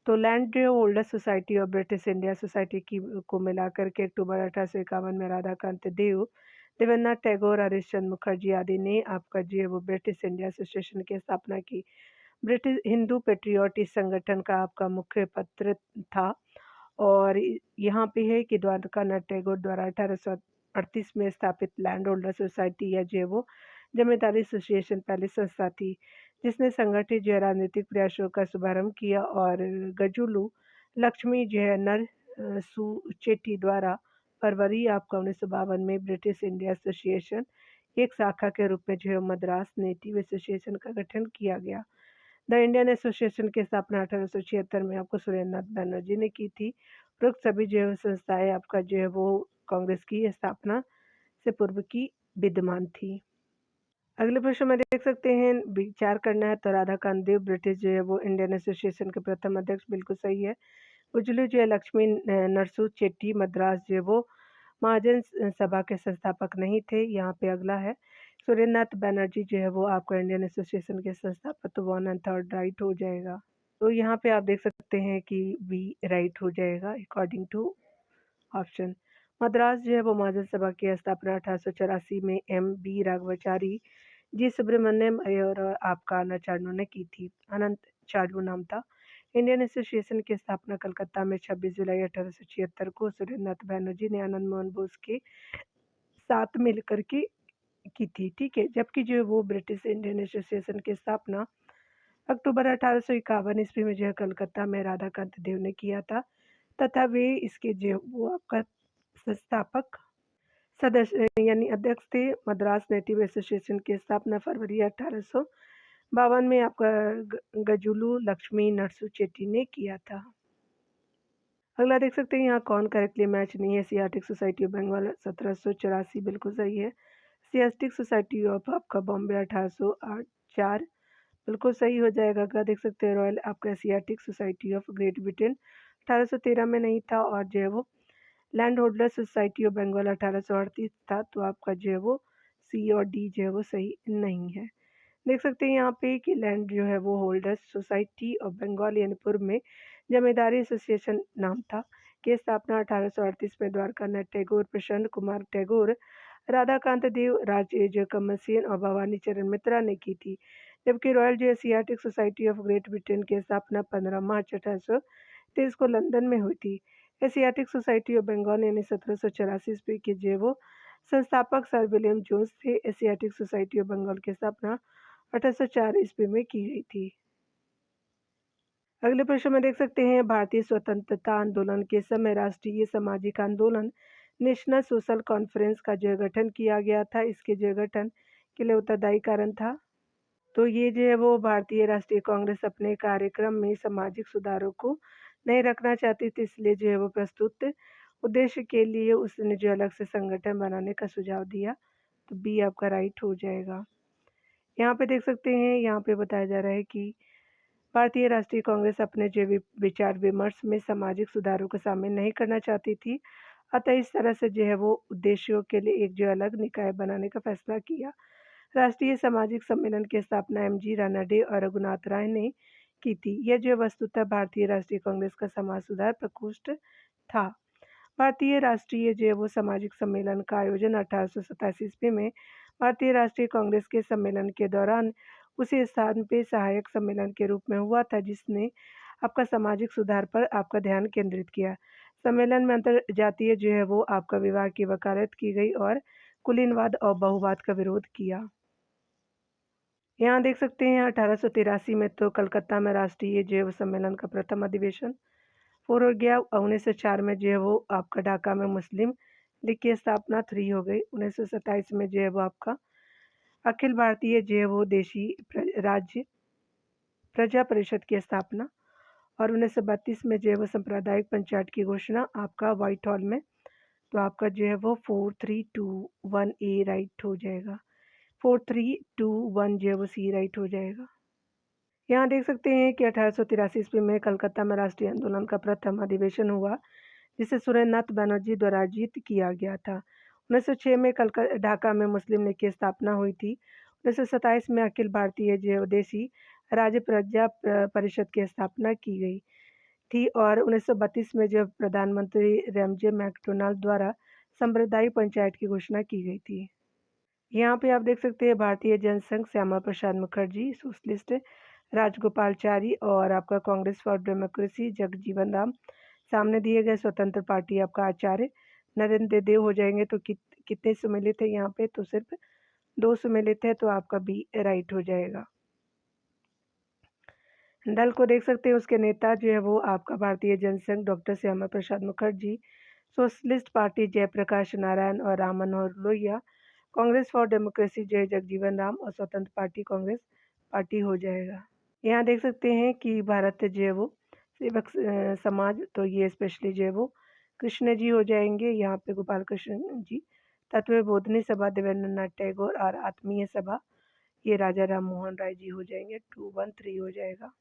तो लैंड होल्डर सोसाइटी और ब्रिटिश इंडिया सोसाइटी की को मिलाकर के अक्टूबर 1851 में राधाकांत देव, देवेंद्रनाथ टैगोर, हरीश चंद्र मुखर्जी आदि ने आपका जो है वो ब्रिटिश इंडिया एसोसिएशन की स्थापना की। ब्रिटिश हिंदू पेट्रियट इस संगठन का आपका मुख्य पत्र था। और यहाँ पे है कि द्वारकानाथ टैगोर द्वारा 1838 में स्थापित लैंड होल्डर सोसाइटी या जो है वो जमींदारी एसोसिएशन पहली संस्था थी, जिसने संगठित जो है राजनीतिक प्रयासों का शुभारंभ किया। और गजुलू लक्ष्मी जो है नर सुचेटी द्वारा फरवरी आपका 1952 में ब्रिटिश इंडिया एसोसिएशन एक शाखा के रूप में जो है मद्रास नेटिव एसोसिएशन का गठन किया गया। द इंडियन एसोसिएशन की स्थापना 1876 में आपको सुरेंद्रनाथ बैनर्जी ने की थी। उपरोक्त सभी जो है संस्थाएं आपका जो है वो कांग्रेस की स्थापना से पूर्व की विद्यमान थी। अगले प्रश्न में देख सकते हैं विचार करना है, तो राधाकांत देव ब्रिटिश जो है वो इंडियन एसोसिएशन के प्रथम अध्यक्ष बिल्कुल सही है। उजलू जो है लक्ष्मी नरसू चेट्टी मद्रास जो है वो महाजन सभा के संस्थापक नहीं थे। यहाँ पे अगला है सुरेंद्रनाथ बनर्जी जो है वो आपको इंडियन एसोसिएशन के संस्थापक, तो 1 एंड 3 राइट हो जाएगा। तो यहाँ पे आप देख सकते हैं कि बी राइट हो जाएगा अकॉर्डिंग टू ऑप्शन। मद्रास जो है वो महाजन सभा की स्थापना 1884 में एम बी राघवाचारी जी सुब्रमण्यम अय्यर और आपका आनंद चार्नो ने की थी। अनंत चार्नो नाम था। इंडियन एसोसिएशन की स्थापना कलकत्ता में 26 जुलाई 1876 को सुरेंद्रनाथ बनर्जी ने आनंद मोहन बोस के साथ मिलकर के की थी, ठीक है। जबकि जो है वो ब्रिटिश इंडियन एसोसिएशन की स्थापना अक्टूबर 1851 ईस्वी में जो है कलकत्ता में राधाकांत देव ने किया था, तथा वे इसके जो वो आपका संस्थापक सदस्य यानी अध्यक्ष थे। मद्रास नेटिव एसोसिएशन की स्थापना फरवरी 1852 में आपका गजुलू लक्ष्मी नरसू चेट्टी ने किया था। अगला देख सकते हैं यहाँ कौन करेक्टली मैच नहीं है। सियाटिक सोसाइटी ऑफ बंगाल 1784 बिल्कुल सही है। सियाटिक सोसाइटी ऑफ आपका बॉम्बे 1804 बिल्कुल सही हो जाएगा। अगला देख सकते हैं रॉयल आपका Asiatic Society of Great Britain 1813 में नहीं था, और जो है वो land holder society of Bengal 1838 था। तो आपका जो है वो सी और डी जो है वो सही नहीं है। देख सकते हैं यहाँ पे कि लैंड जो है वो होल्डर्स सोसाइटी ऑफ बंगाल यानी पूर्व में जमींदारी एसोसिएशन नाम था, की स्थापना 1838 में द्वारका नाथ टैगोर, प्रसन्न कुमार टैगोर, राधाकांत देव, राज कमल सेन और भवानी चरण मित्रा ने की थी। जबकि रॉयल जो Asiatic Society of Great Britain की स्थापना 15 मार्च 1823 को लंदन में हुई थी। एशियाटिक सोसाइटी ऑफ बंगाल यानी 1784 ईस्वी के जो वो संस्थापक सर विलियम जोन्स थे। एशियाटिक सोसाइटी ऑफ बंगाल की स्थापना 1804 ईस्वी में की गई थी। अगले प्रश्न में देख सकते हैं भारतीय स्वतंत्रता आंदोलन के समय राष्ट्रीय सामाजिक आंदोलन नेशनल सोशल कॉन्फ्रेंस का जो गठन किया गया था, इसके जो गठन के लिए उत्तरदायी कारण था। तो ये जो है वो भारतीय राष्ट्रीय कांग्रेस अपने कार्यक्रम में सामाजिक सुधारों को नहीं रखना चाहती थी, इसलिए जो है वो प्रस्तुत उद्देश्य के लिए उसने जो अलग से संगठन बनाने का सुझाव दिया। तो बी आपका राइट हो जाएगा। यहाँ पे देख सकते हैं, यहाँ पे बताया जा रहा है कि भारतीय राष्ट्रीय कांग्रेस अपने जो विचार विमर्श में सामाजिक सुधारों को शामिल नहीं करना चाहती थी, अतः इस तरह से जो है वो उद्देश्यों के लिए एक जो अलग निकाय बनाने का फैसला किया। राष्ट्रीय सामाजिक सम्मेलन की स्थापना एम.जी. रानडे और रघुनाथ राय ने की थी। यह जो वस्तुतः भारतीय राष्ट्रीय कांग्रेस का समाज सुधार प्रकोष्ठ था। भारतीय राष्ट्रीय जो है वो सामाजिक सम्मेलन का आयोजन 1887 ईस्वी में भारतीय राष्ट्रीय कांग्रेस के सम्मेलन के दौरान उसी स्थान पे सहायक सम्मेलन के रूप में हुआ था, जिसने आपका सामाजिक सुधार पर आपका ध्यान केंद्रित किया। सम्मेलन में अंतर जातीय जो है वो आपका विवाह की वकालत की गई और कुलीनवाद और बहुवाद का विरोध किया। यहाँ देख सकते हैं 1883 में तो कलकत्ता में राष्ट्रीय जो है वो सम्मेलन का प्रथम अधिवेशन पूरा हो गया। 1904 में जो है वो आपका ढाका में मुस्लिम लीग की स्थापना 3 हो गई। 1927 में जो है वो आपका अखिल भारतीय जो है वो देशी राज्य प्रजा परिषद की स्थापना, और 1932 में जो है वो सांप्रदायिक पंचायत की घोषणा आपका व्हाइट हॉल में। तो आपका जो है वो 4321 ए राइट हो जाएगा। 4321 जो है वो सी राइट हो जाएगा। यहाँ देख सकते हैं कि 1883 ईस्वी में कलकत्ता में राष्ट्रीय आंदोलन का प्रथम अधिवेशन हुआ, जिसे सुरेंद्रनाथ बनर्जी द्वारा आयोजित किया गया था। 1906 में ढाका में मुस्लिम लीग की स्थापना हुई थी। 1927 में अखिल भारतीय देशी राज्य प्रजा परिषद की स्थापना की गई थी, और 1932 में जब प्रधानमंत्री रेमजे मैकडोनाल्ड द्वारा सांप्रदायिक पंचायत की घोषणा की गई थी। यहाँ पे आप देख सकते हैं भारतीय जनसंघ श्यामा प्रसाद मुखर्जी, सोशलिस्ट राजगोपालचारी और आपका कांग्रेस फॉर डेमोक्रेसी जगजीवन राम, सामने दिए गए स्वतंत्र पार्टी आपका आचार्य नरेंद्र देव हो जाएंगे। तो कितने सुमेलित है यहाँ पे, तो सिर्फ 2 सुमेलित है, तो आपका बी राइट हो जाएगा। दल को देख सकते हैं, उसके नेता जो है वो आपका भारतीय Jansangh doctor Shyama Prasad Mukherjee, socialist party Jayaprakash Narayan और राम मनोहर लोहिया, कांग्रेस फॉर डेमोक्रेसी जय जगजीवन राम और स्वतंत्र पार्टी कांग्रेस पार्टी हो जाएगा। यहाँ देख सकते हैं कि भारत जो है वो सेवक समाज, तो ये स्पेशली जो है वो कृष्ण जी हो जाएंगे। यहाँ पे गोपाल कृष्ण जी, तत्व बोधनी सभा देवेंद्र नाथ टैगोर और आत्मीय सभा ये राजा राम मोहन राय जी हो जाएंगे। 213 हो जाएगा।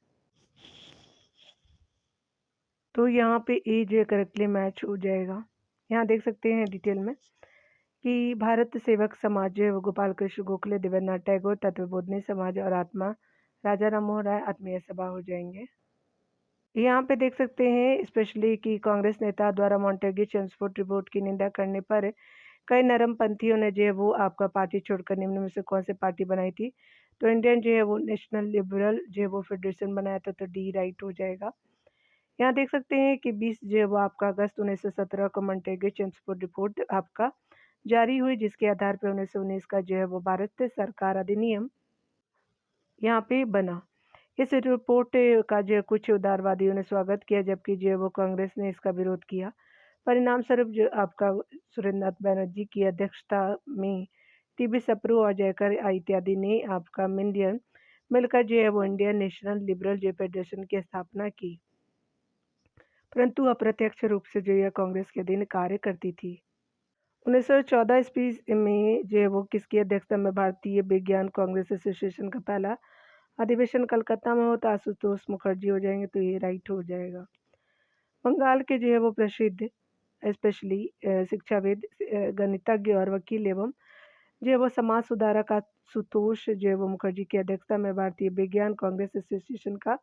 तो यहाँ पे ए जो है करेक्टली मैच हो जाएगा। यहाँ देख सकते हैं डिटेल में कि भारत सेवक समाज जो है वो गोपाल कृष्ण गोखले, देवेंद्रनाथ टैगोर, तत्वबोधिनी समाज और आत्मा राजा राममोहन राय आत्मीय सभा हो जाएंगे। यहाँ पे देख सकते हैं स्पेशली कि कांग्रेस नेता द्वारा मॉन्टेग्यू चेम्सफोर्ड रिपोर्ट की निंदा करने पर कई नरमपंथियों ने जो है वो आपका पार्टी छोड़कर निम्न में से कौन सी पार्टी बनाई थी? तो इंडियन जो है वो नेशनल लिबरल जो है वो फेडरेशन बनाया था, तो डी राइट हो जाएगा। यहाँ देख सकते हैं कि 20 जो है वो आपका अगस्त 1917 को मॉन्टेग्यू चेम्सफोर्ड रिपोर्ट आपका जारी हुई, जिसके आधार पर 1919 का जो है वो भारत सरकार अधिनियम यहाँ पे बना। इस रिपोर्ट का जो है कुछ उदारवादियों ने स्वागत किया, जबकि जो है वो कांग्रेस ने इसका विरोध किया। परिणाम स्वरूप जो आपका सुरेंद्रनाथ बैनर्जी की अध्यक्षता में टीबी सप्रू और जयकर इत्यादि ने आपका मिलियन मिलकर जो है वो इंडियन नेशनल लिबरल जो फेडरेशन की स्थापना की, परंतु अप्रत्यक्ष रूप से जो यह कांग्रेस के अधीन कार्य करती थी। 1914 ईस्वी में जो है वो किसकी अध्यक्षता में भारतीय विज्ञान कांग्रेस एसोसिएशन का पहला अधिवेशन कलकत्ता में होता, आशुतोष मुखर्जी हो जाएंगे, तो ये राइट हो जाएगा। बंगाल के जो है वो प्रसिद्ध स्पेशली शिक्षाविद, गणितज्ञ और वकील एवं जो है वो समाज सुधारक आशुतोष जो है वो मुखर्जी की अध्यक्षता में भारतीय विज्ञान कांग्रेस एसोसिएशन का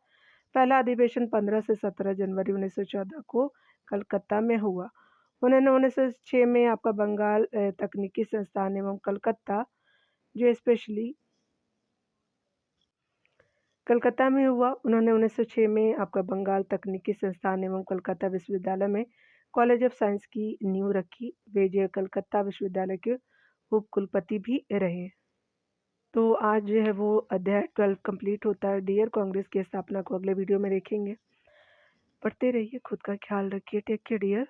पहला अधिवेशन 15 से 17 जनवरी 1914 को कलकत्ता में हुआ। उन्होंने 1906 में आपका बंगाल तकनीकी संस्थान एवं कलकत्ता जो स्पेशली कलकत्ता में हुआ। उन्होंने 1906 में आपका बंगाल तकनीकी संस्थान एवं कलकत्ता विश्वविद्यालय में कॉलेज ऑफ साइंस की नींव रखी। वे जो कलकत्ता विश्वविद्यालय के उप कुलपति भी रहे। तो आज जो है वो अध्याय 12 कंप्लीट होता है। डियर कांग्रेस की स्थापना को अगले वीडियो में देखेंगे। पढ़ते रहिए, खुद का ख्याल रखिए। Take care dear.